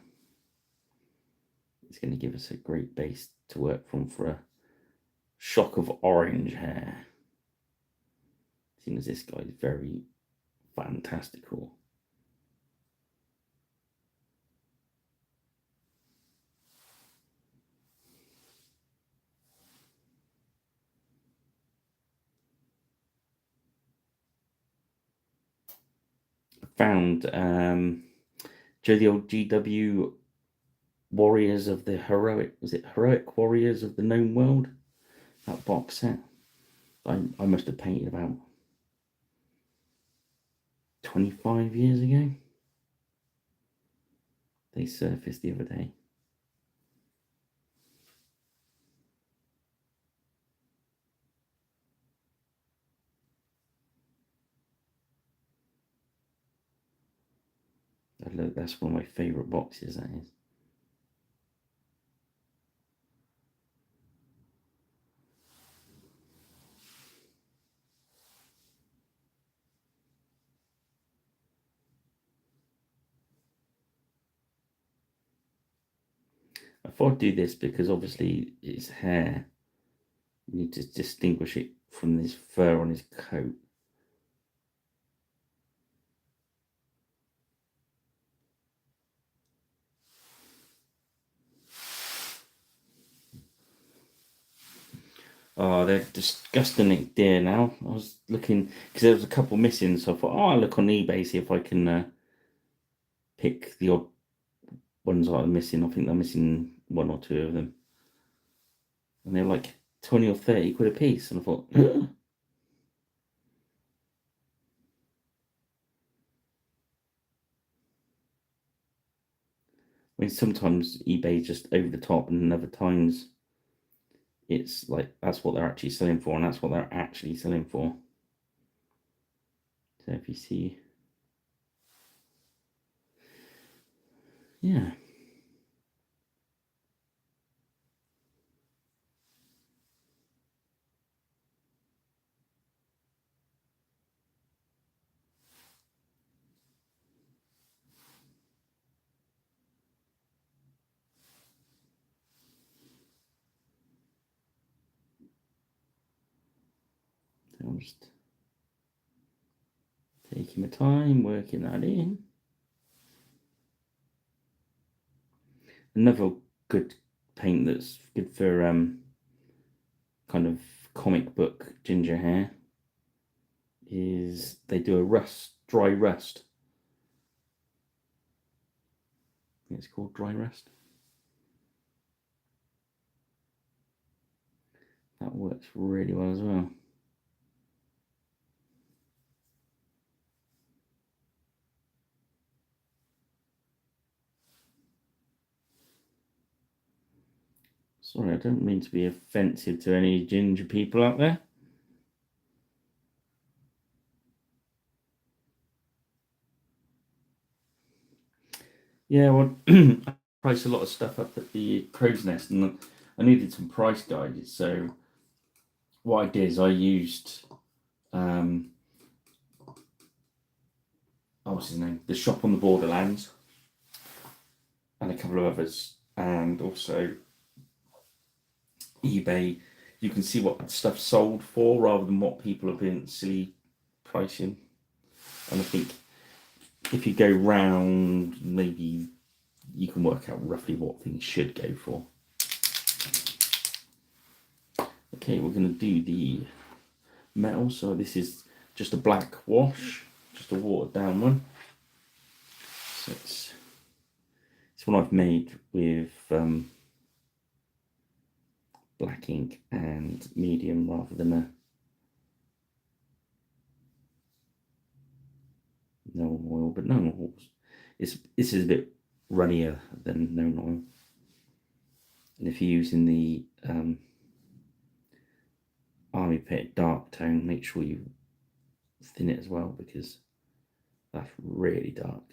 It's going to give us a great base to work from for a shock of orange hair. Seeing as this guy is very fantastical. I found the old GW Warriors of the Heroic, was it Heroic Warriors of the Known World? That box set. I must have painted about 25 years ago. They surfaced the other day. Look, that's one of my favourite boxes, that is. I thought I'd do this because obviously it's hair. You need to distinguish it from this fur on his coat. Oh, they're disgustingly dear now. I was looking, because there was a couple missing, so I thought, oh, I'll look on eBay, see if I can pick the odd ones that are missing. I think they're missing one or two of them. And they're like 20 or 30 quid a piece. And I thought, I mean, sometimes eBay just over the top, and other times it's like that's what they're actually selling for, and that's what they're actually selling for. So if you see, yeah. So I'm just taking my time working that in. Another good paint that's good for kind of comic book ginger hair is they do a dry rust. I think it's called dry rust. That works really well as well. Sorry, I don't mean to be offensive to any ginger people out there. Yeah, well, I priced a lot of stuff up at the Crow's Nest, and I needed some price guides. So what I did is I used, oh, what's his name? The Shop on the Borderlands, and a couple of others, and also eBay. You can see what stuff sold for rather than what people have been silly pricing. And I think if you go round, maybe you can work out roughly what things should go for. Okay, we're going to do the metal. So this is just a black wash, just a watered down one. So it's one I've made with black ink and medium rather than a no oil, but no oils. This is a bit runnier than known oil. And if you're using the Army Pit dark tone, make sure you thin it as well, because that's really dark.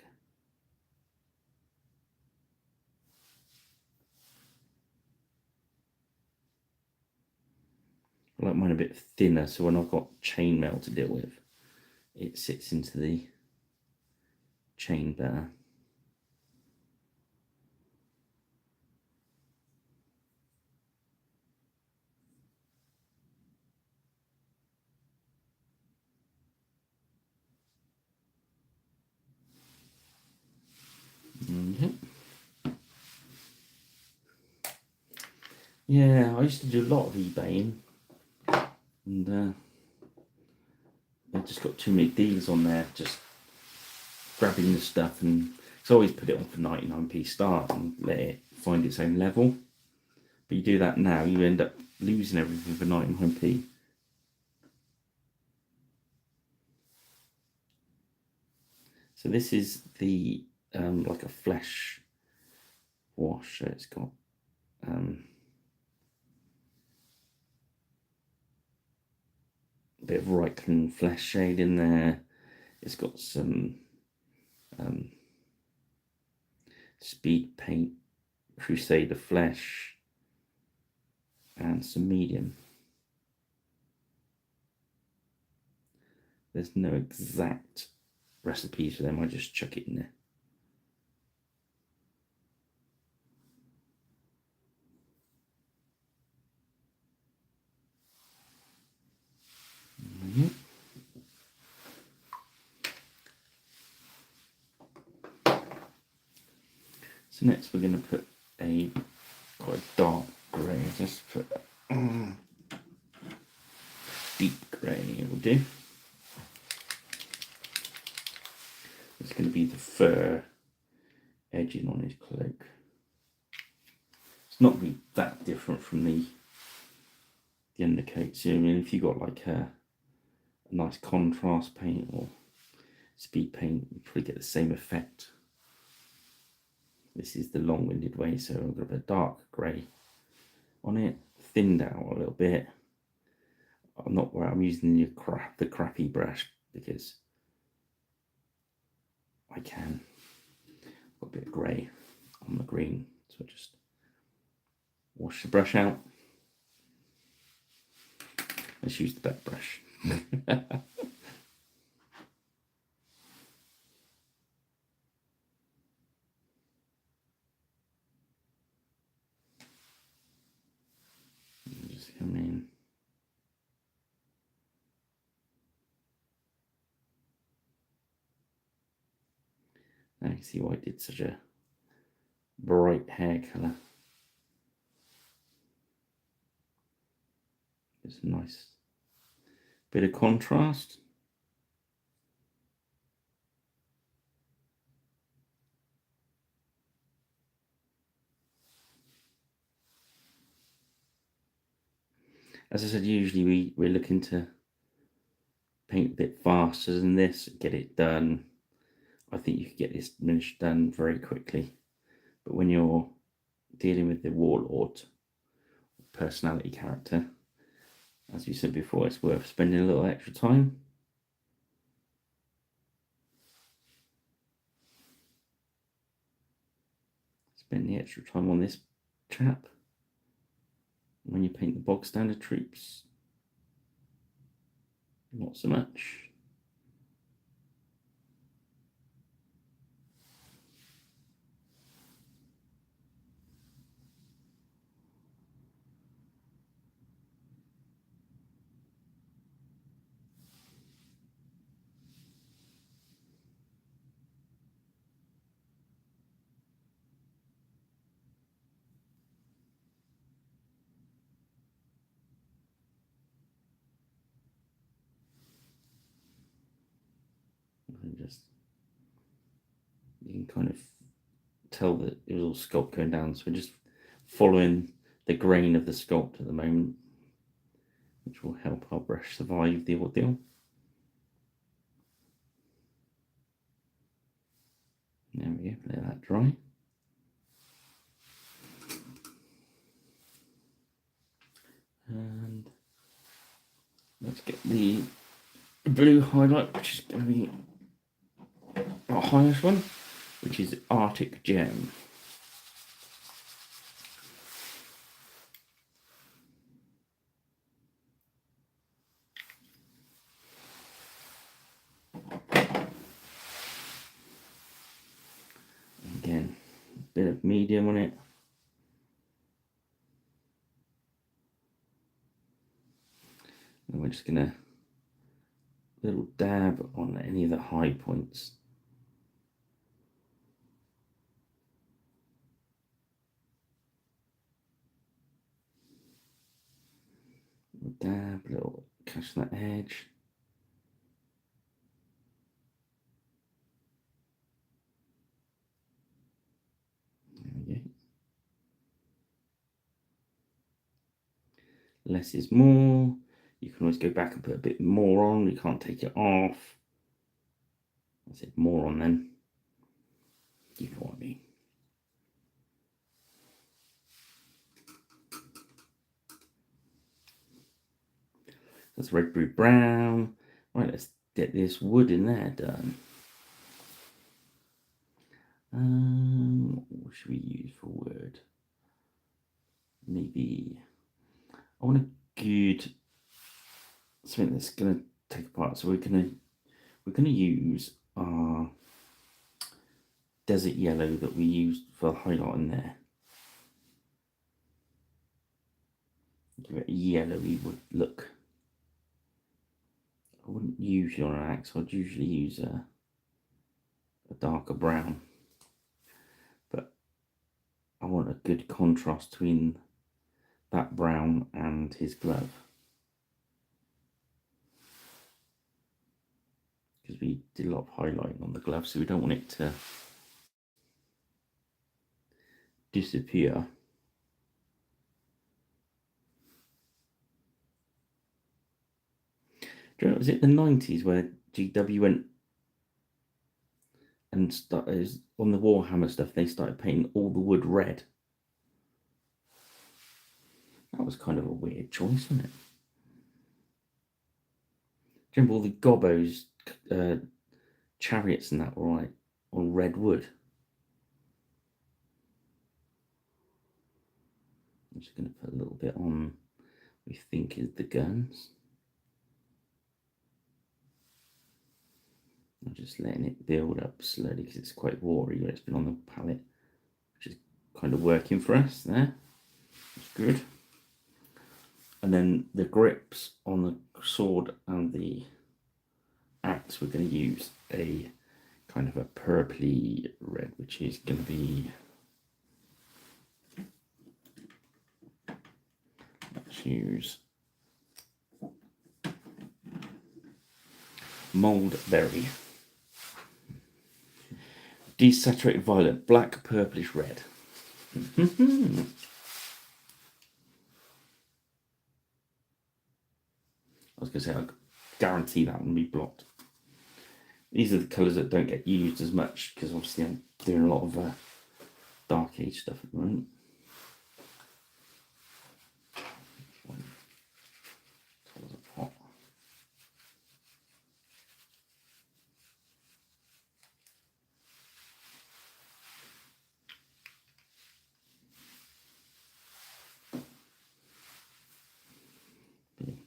I like mine a bit thinner, so when I've got chainmail to deal with, it sits into the chain better. Yeah, I used to do a lot of eBaying, and I just got too many deals on there, just grabbing the stuff, and I always put it on for 99p start and let it find its own level. But you do that now, you end up losing everything for 99p. So this is the like a flesh wash. So it's got a bit of Reichland flesh shade in there. It's got some speed paint Crusader flesh and some medium. There's no exact recipes for them, I just chuck it in there. So next we're going to put quite a dark grey. Just put deep grey will do. It's going to be the fur edging on his cloak. It's not really that different from the undercoat. So I mean, if you got like a nice contrast paint or speed paint, you probably get the same effect. This is the long-winded way, so I've got a dark grey on it, thinned out a little bit. I'm using the crappy brush because I can. Got a bit of grey on the green, so I just wash the brush out. Let's use the better brush. Just come in. Now you can see why I did such a bright hair colour. It's a nice bit of contrast. As I said, usually we're looking to paint a bit faster than this, get it done. I think you could get this miniature done very quickly. But when you're dealing with the warlord personality character, as you said before, it's worth spending a little extra time. Spend the extra time on this chap. When you paint the bog standard troops, not so much. And just, you can kind of tell that it was all sculpt going down, so we're just following the grain of the sculpt at the moment, which will help our brush survive the ordeal. There we go, let that dry. And let's get the blue highlight, which is going to be our highest one, which is Arctic Gem. Again, a bit of medium on it. And we're just going to little dab on any of the high points. Dab, little catch that edge. There we go. Less is more. You can always go back and put a bit more on. You can't take it off. I said more on then. You know what I mean. That's red, blue, brown. Right, let's get this wood in there done. What should we use for wood? Maybe I want a good something that's gonna take apart. So we're gonna use our desert yellow that we used for highlighting there. Give it a yellowy wood look. I wouldn't usually on an axe. I'd usually use a darker brown, but I want a good contrast between that brown and his glove, because we did a lot of highlighting on the glove, so we don't want it to disappear. Do you know, was it the 90s where GW went and started on the Warhammer stuff? They started painting all the wood red. That was kind of a weird choice, wasn't it? Do you remember all the Gobbo's chariots and that were like on red wood? I'm just going to put a little bit on we think is the guns. I'm just letting it build up slowly because it's quite watery where it's been on the palette, which is kind of working for us there. That's good. And then the grips on the sword and the axe, we're going to use a kind of a purpley red, which is going to be, let's use Moldberry. Desaturated violet, black, purplish red. I was going to say, I guarantee that will be blocked. These are the colours that don't get used as much because obviously I'm doing a lot of Dark Age stuff at the moment.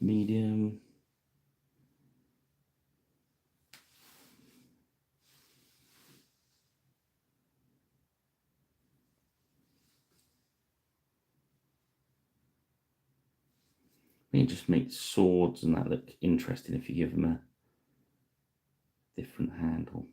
Medium. I think it just makes swords and that look interesting if you give them a different handle.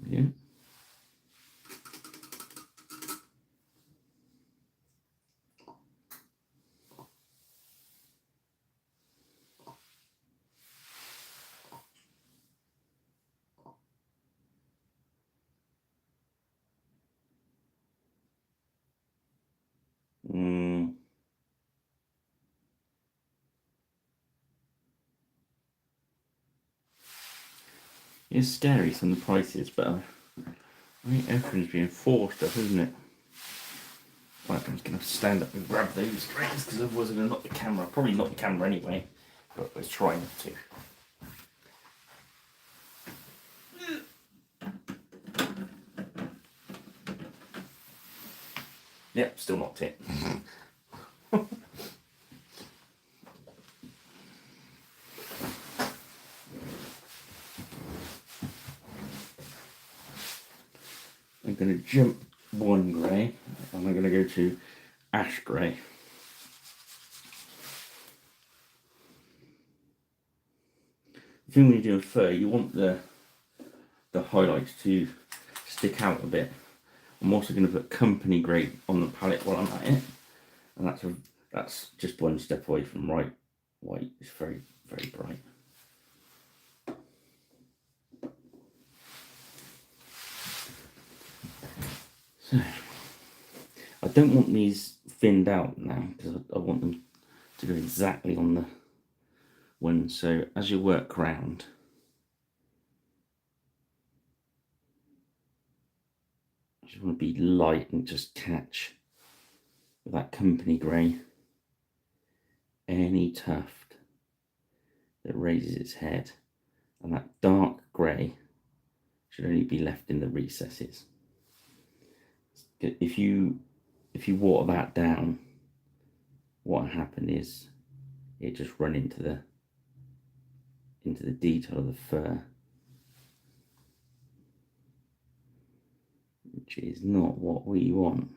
Yeah. It's scary, some of the prices, but I think everything's being forced up, isn't it? Right, I'm just going to stand up and grab those trays because otherwise I'm going to knock the camera. I'll probably knock the camera anyway, but let's try not to. Yep, still knocked it. I'm going to jump one grey and I'm going to go to ash grey. The thing when you do a fur, you want the highlights to stick out a bit. I'm also going to put company grey on the palette while I'm at it, and that's just one step away from right white. It's very, very bright. So I don't want these thinned out now because I want them to go exactly on the one. So as you work round, you just want to be light and just catch with that company grey any tuft that raises its head, and that dark grey should only be left in the recesses. If you water that down, what happened is it just run into the detail of the fur, which is not what we want.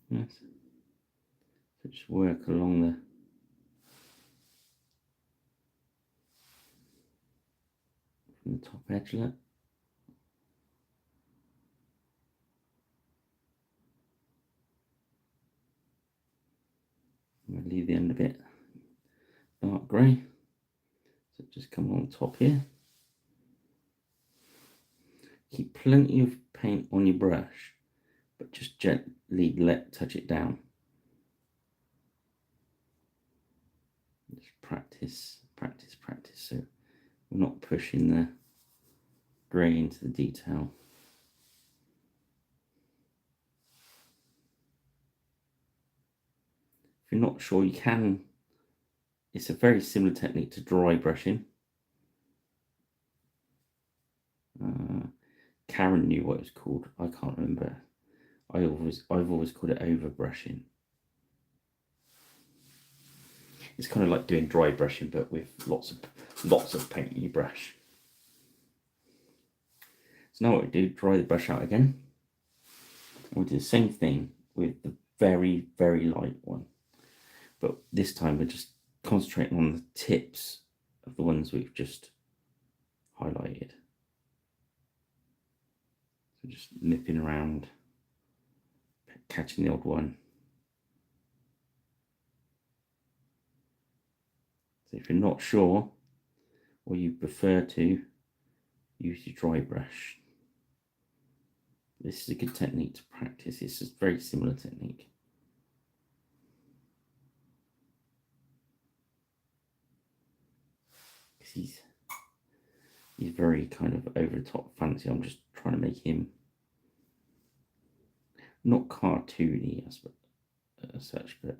Yes. So just work along from the top edge of it. I'm going to leave the end a bit dark grey. So just come on top here. Keep plenty of paint on your brush, but just gently touch it down. Just practice, practice, practice. So we're not pushing the grey into the detail. If you're not sure, you can. It's a very similar technique to dry brushing. Karen knew what it was called. I can't remember. I've always called it over brushing. It's kind of like doing dry brushing, but with lots of paint in your brush. So now what we do, dry the brush out again. And we do the same thing with the very, very light one. But this time we're just concentrating on the tips of the ones we've just highlighted. So just nipping around, catching the odd one. So if you're not sure, or you prefer to, use your dry brush. This is a good technique to practice. It's a very similar technique. He's very kind of over the top fancy. I'm just trying to make him not cartoony as such, but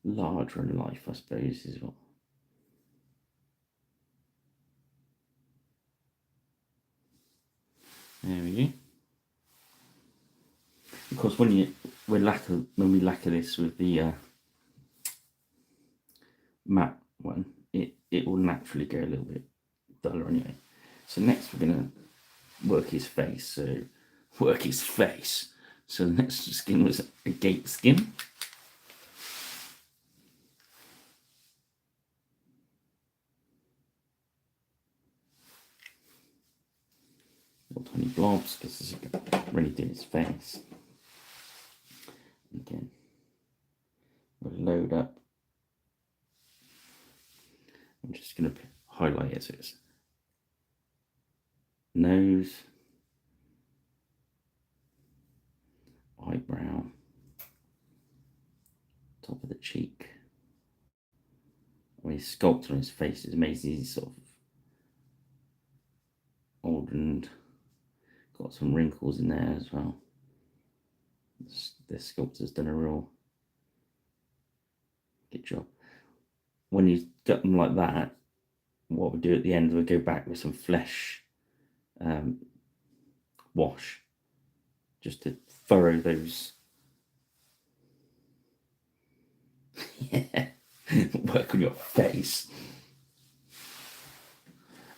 larger in life, I suppose, as well. There we go. Of course, when we lacquer this with the matte one, it will naturally go a little bit duller anyway. So next we're gonna work his face. So the next skin was a gate skin. Little tiny blobs because this is really doing his face. Again, we'll load up I'm just going to highlight it so it's nose, eyebrow, top of the cheek. His sculpt on his face is amazing. He's sort of old and got some wrinkles in there as well. The sculptor's done a real good job. When you've got them like that, what we do at the end, we go back with some flesh wash just to furrow those. Work on your face.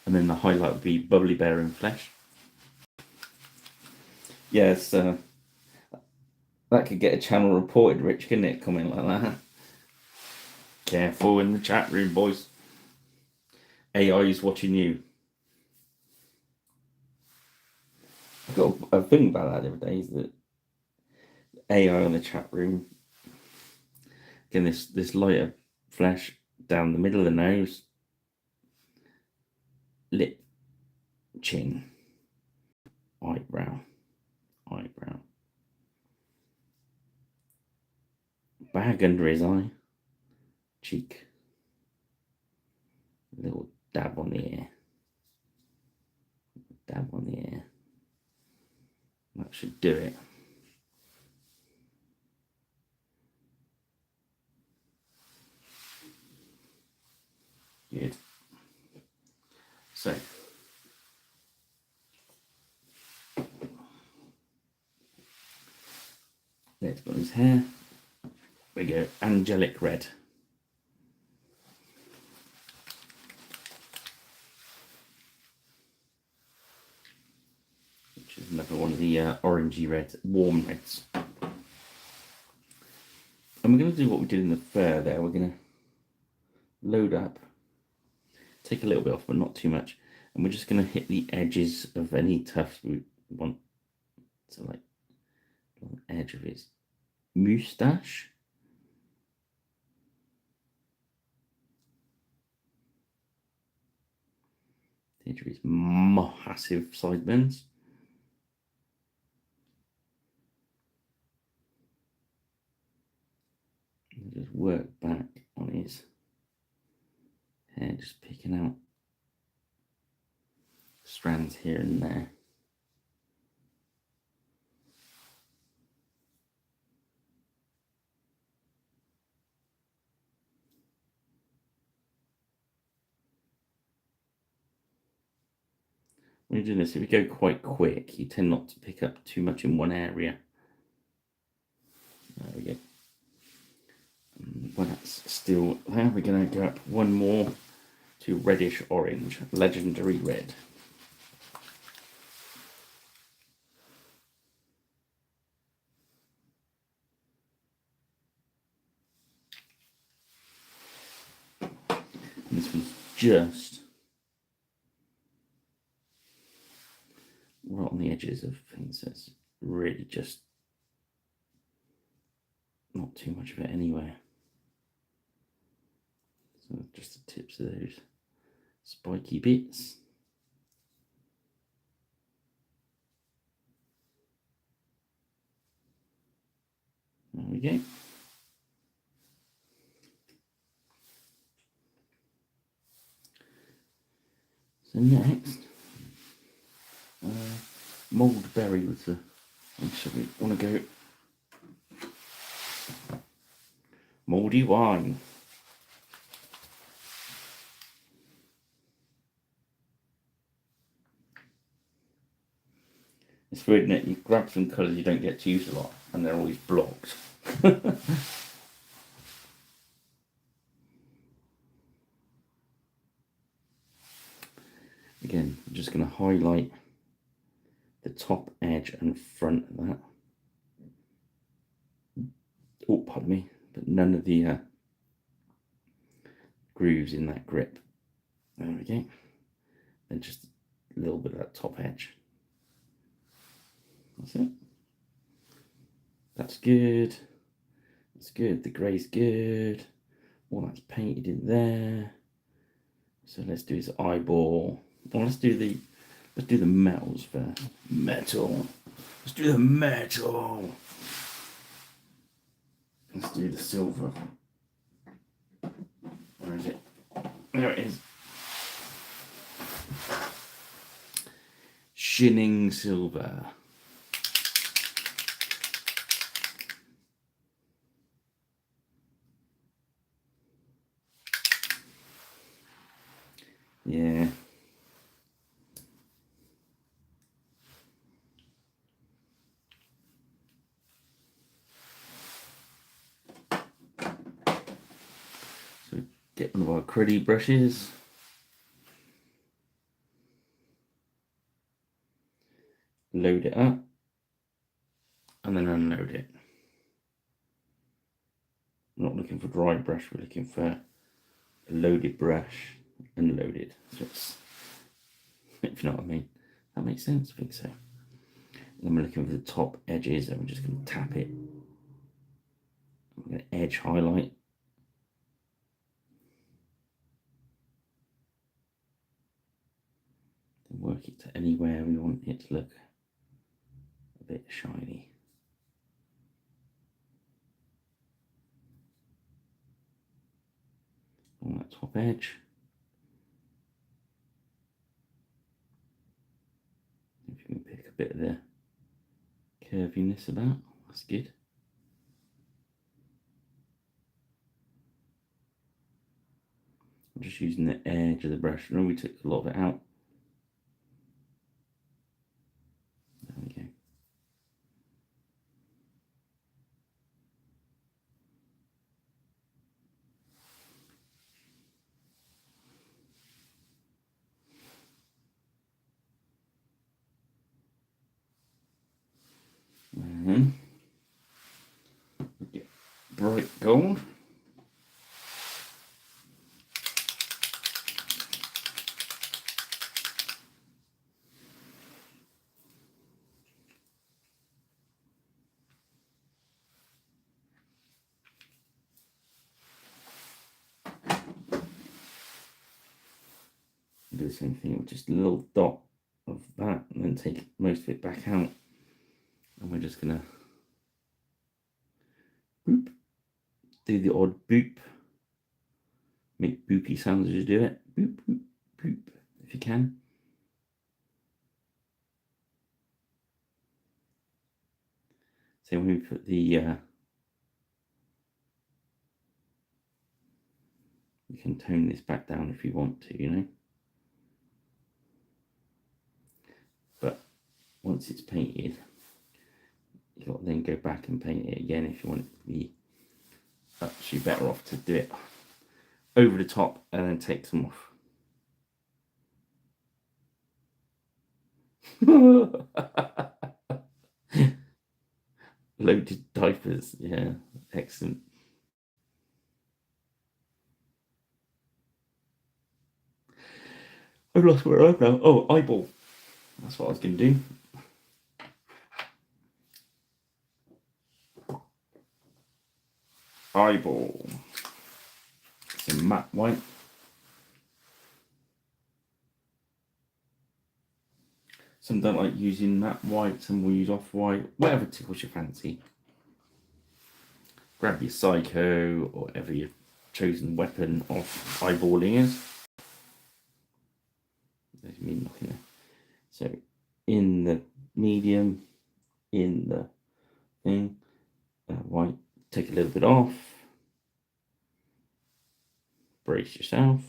And then the highlight would be Bubbly Bear in flesh. Yes, that could get a channel reported, Rich, couldn't it? Comment like that. Careful in the chat room, boys. AI is watching you. I've got a thing about that the other day, is that AI in the chat room. Again, this lighter flesh down the middle of the nose, lip, chin, eyebrow, bag under his eye, cheek, a little dab on the ear, That should do it. Good. So, let's put his hair. We go angelic red. Which is another one of the orangey red, warm reds. And we're going to do what we did in the fur there. We're going to load up, take a little bit off, but not too much. And we're just going to hit the edges of any tufts we want. So like on the edge of his moustache. The edge of his massive sideburns. And just work back on his hair, just picking out strands here and there. When you're doing this, if you go quite quick, you tend not to pick up too much in one area. There we go. When that's still there, we're going to go up one more to reddish orange, legendary red. And this one's just right on the edges of things, so it's really just not too much of it anywhere. So just the tips of those spiky bits. There we go. So next, mulled berry with the. So we want to go mouldy wine. It's weird, isn't it? You grab some colours you don't get to use a lot, and they're always blocked. Again, I'm just going to highlight the top edge and front of that. Oh, pardon me, but none of the grooves in that grip. There we go. And just a little bit of that top edge. That's it. That's good. That's good. The grey's good. All that's painted in there. So let's do his eyeball. Well, let's do the metals first. Metal. Let's do the metal. Let's do the silver. Where is it? There it is. Shining silver. Yeah. So get one of our cruddy brushes. Load it up. And then unload it. We're not looking for dry brush, we're looking for a loaded brush, unloaded. So it's, if you know what I mean. That makes sense? I think so. And then we're looking for the top edges and we're just going to tap it. I'm going to edge highlight. And work it to anywhere we want it to look a bit shiny. On that top edge. If you can pick a bit of the curviness of that, that's good. I'm just using the edge of the brush. I know we took a lot of it out. There we go. And then we get bright gold. Do the same thing with just a little dot of that and then take most of it back out. And we're just gonna boop, do the odd boop, make boopy sounds as you do it. Boop, boop, boop, if you can. So when we put the, you can tone this back down if you want to, you know. But once it's painted, you've got to then go back and paint it again if you want it to be actually better off to do it over the top and then take some off. Loaded diapers, yeah, excellent. I've lost where I'm now. Oh, eyeball. That's what I was going to do. Eyeball. Some matte white. Some don't like using matte white, some will use off-white, whatever tickles your fancy. Grab your Psycho or whatever your chosen weapon of eyeballing is. There's me knocking there. So in the medium, in the thing, white, take a little bit off. Brace yourself.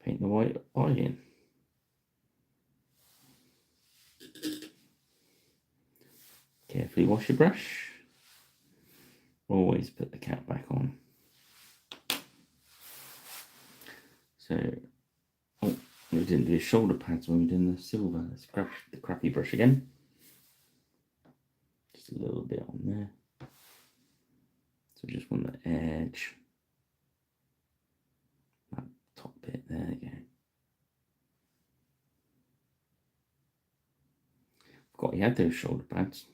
Paint the white eye in. Carefully wash your brush. Always put the cap back on. So, oh, we didn't do shoulder pads when we did the silver. Let's grab the crappy brush again. Just a little bit on there. So just want the edge. That top bit, there you go. Forgot you had those shoulder pads.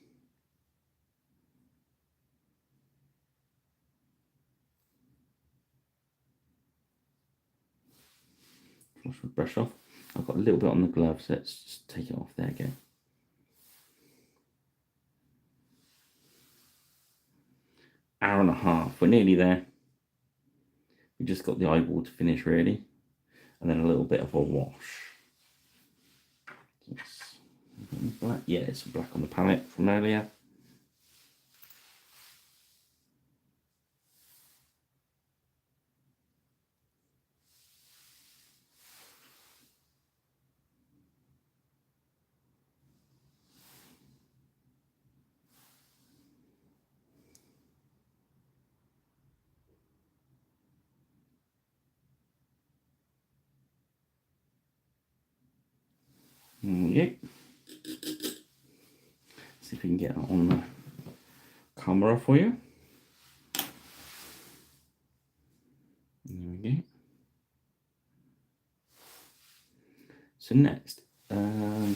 wash my brush off. I've got a little bit on the glove, so let's just take it off. There we go. Hour and a half. We're nearly there. We just got the eyeball to finish, really, and then a little bit of a wash. Black. Yeah, it's black on the palette from earlier. Yeah. See if we can get it on the camera for you. There we go. So next, the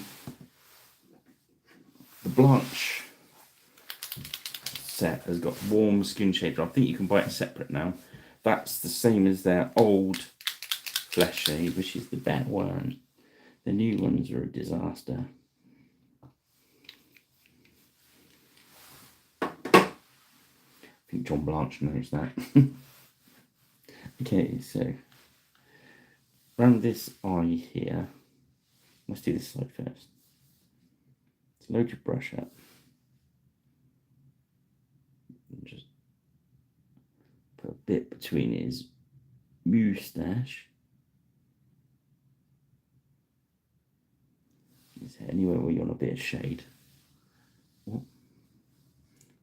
Blanche set has got warm skin shader. I think you can buy it separate now. That's the same as their old flesh shade, which is the better one. The new ones are a disaster. I think John Blanche knows that. Okay, so around this eye here, let's do this side first. Let's load your brush up. And just put a bit between his moustache. Anywhere where you want a bit of shade. Oh,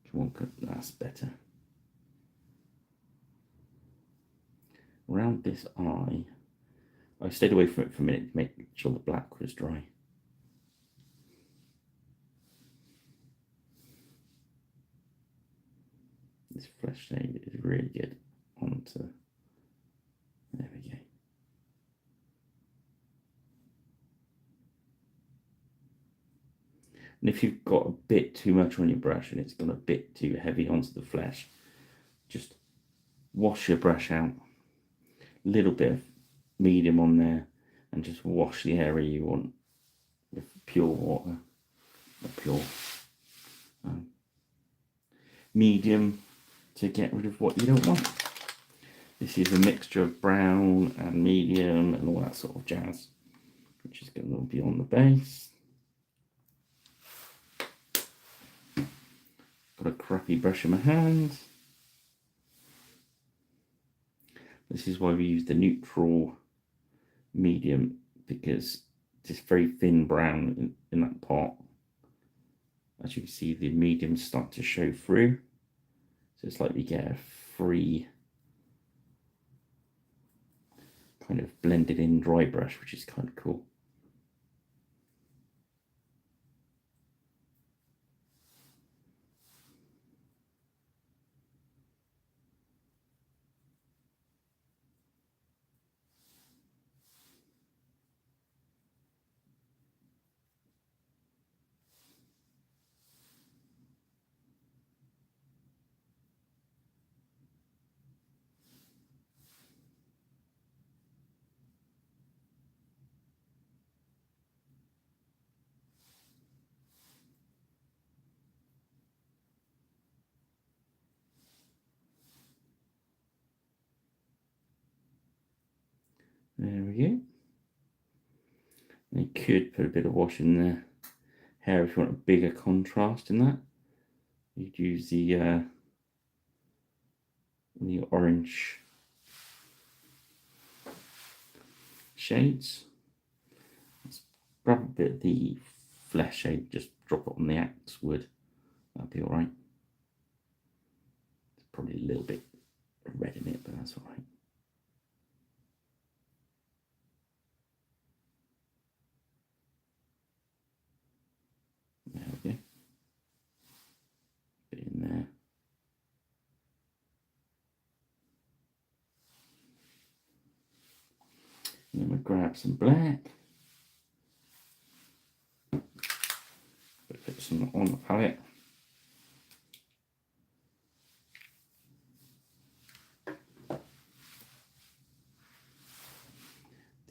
come on, that's better. Around this eye, I stayed away from it for a minute to make sure the black was dry. This flesh shade is really good onto. There we go. And if you've got a bit too much on your brush and it's gone a bit too heavy onto the flesh, just wash your brush out. A little bit of medium on there and just wash the area you want with pure water. Pure medium to get rid of what you don't want. This is a mixture of brown and medium and all that sort of jazz, which is going to be on the base. Got a crappy brush in my hands. This is why we use the neutral medium, because it's very thin brown in that pot. As you can see, the mediums start to show through. So it's like we get a free kind of blended in dry brush, which is kind of cool. There we go. And you could put a bit of wash in the hair if you want a bigger contrast in that. You'd use the orange shades. Let's grab a bit of the flesh shade, just drop it on the axe wood. That'll be alright. There's probably a little bit red in it, but that's alright. There we go. Bit in there. And then we'll grab some black. Put some on the palette.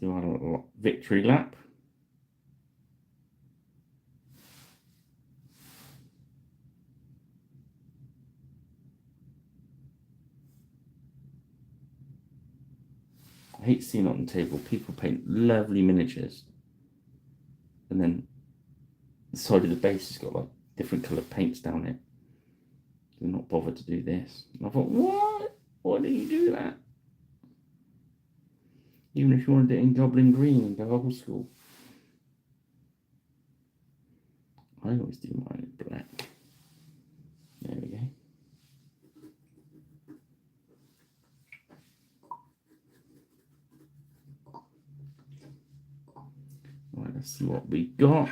Do our little victory lap. I hate seeing it on the table. People paint lovely miniatures, and then the side of the base has got like different coloured paints down it. They're not bothered to do this. And I thought, what? Why do you do that? Even if you wanted it in Goblin Green and go old school. I always do mine in black. There we go. Right, let's see what we got.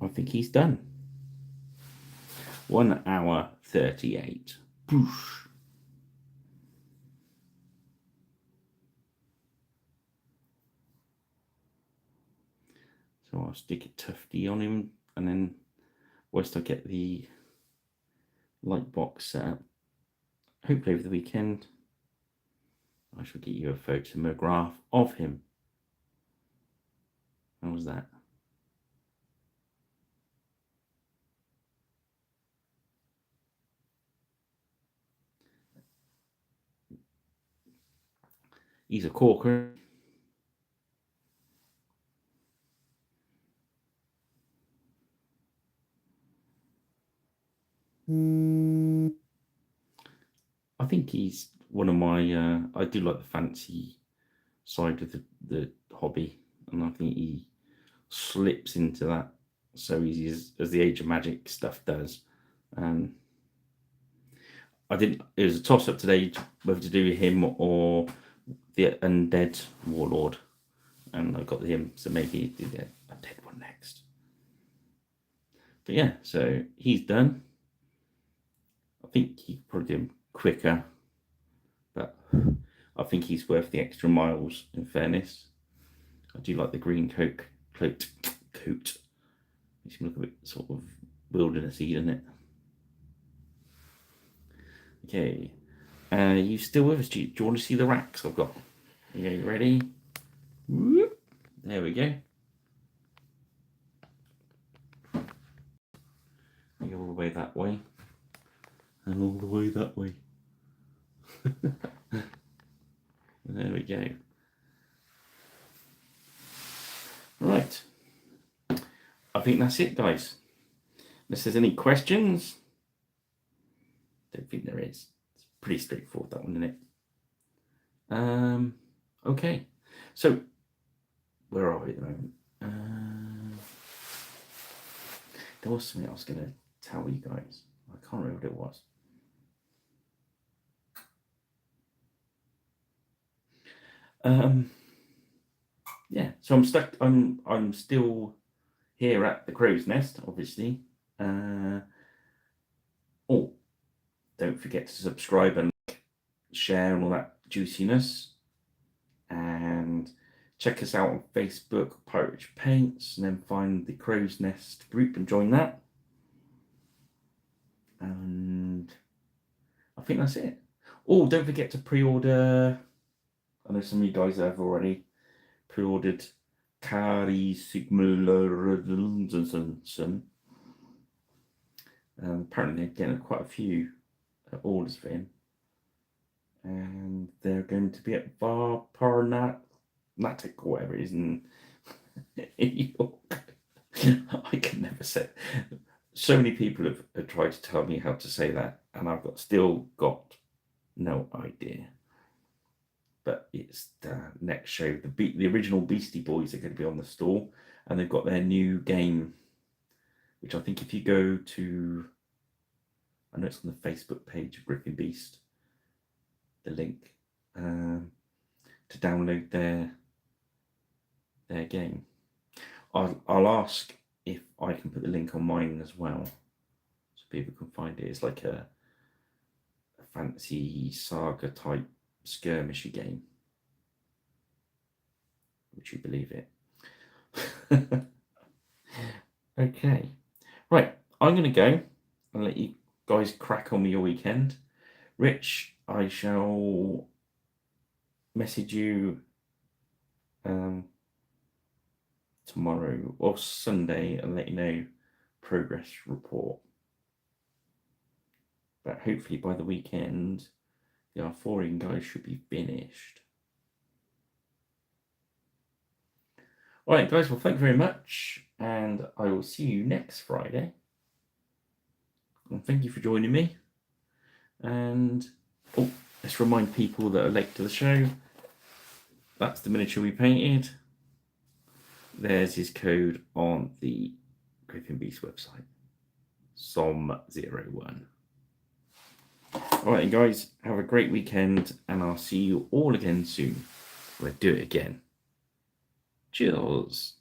I think he's done. 1 hour 38. Poosh. So I'll stick a tufty on him, and then whilst I get the light box set up, hopefully over the weekend, I shall get you a photograph of him. How was that? He's a corker. I think he's one of my, I do like the fancy side of the hobby, and I think he slips into that so easy as the Age of Magic stuff does. It was a toss up today whether to do him or the Undead Warlord, and I got him, so maybe do the Undead one next. But yeah, so he's done. I think he could probably do him quicker, but I think he's worth the extra miles, in fairness. I do like the green coat. Makes him look a bit sort of wildernessy, doesn't it? Okay. You still with us? Do you want to see the racks I've got? Okay, you ready? Whoop. There we go. Go all the way that way. And all the way that way. There we go. Right. I think that's it, guys. Unless there's any questions. Don't think there is. It's pretty straightforward, that one, isn't it? Okay. So, where are we at the moment? There was something I was going to tell you guys. I can't remember what it was. Yeah, so I'm stuck. I'm still here at the Crow's Nest, obviously. Oh, don't forget to subscribe and like, share and all that juiciness. And check us out on Facebook, Pirate Rich Paints, and then find the Crow's Nest group and join that. And I think that's it. Oh, don't forget to pre-order. I know some of you guys have already pre-ordered Kari Sigmund. Apparently they're getting quite a few orders for him. And they're going to be at Varparnatic or whatever it is in York. I can never say it. So many people have tried to tell me how to say that, and I've still got no idea. But it's the next show. The original Beastie Boys are going to be on the stall, and they've got their new game, which I think if you go to, I know it's on the Facebook page of Griffin Beast, the link to download their game. I'll ask if I can put the link on mine as well, so people can find it. It's like a fancy saga type skirmishy game. Would you believe it? Okay, right. I'm going to go and let you guys crack on with your weekend. Rich, I shall message you tomorrow or Sunday and let you know progress report. But hopefully by the weekend, the Arthurian guys should be finished. All right, guys, well, thank you very much, and I will see you next Friday. And thank you for joining me. And let's remind people that are late to the show, that's the miniature we painted. There's his code on the Griffin Beast website, SOM01. All right, guys, have a great weekend, and I'll see you all again soon. We'll do it again. Cheers.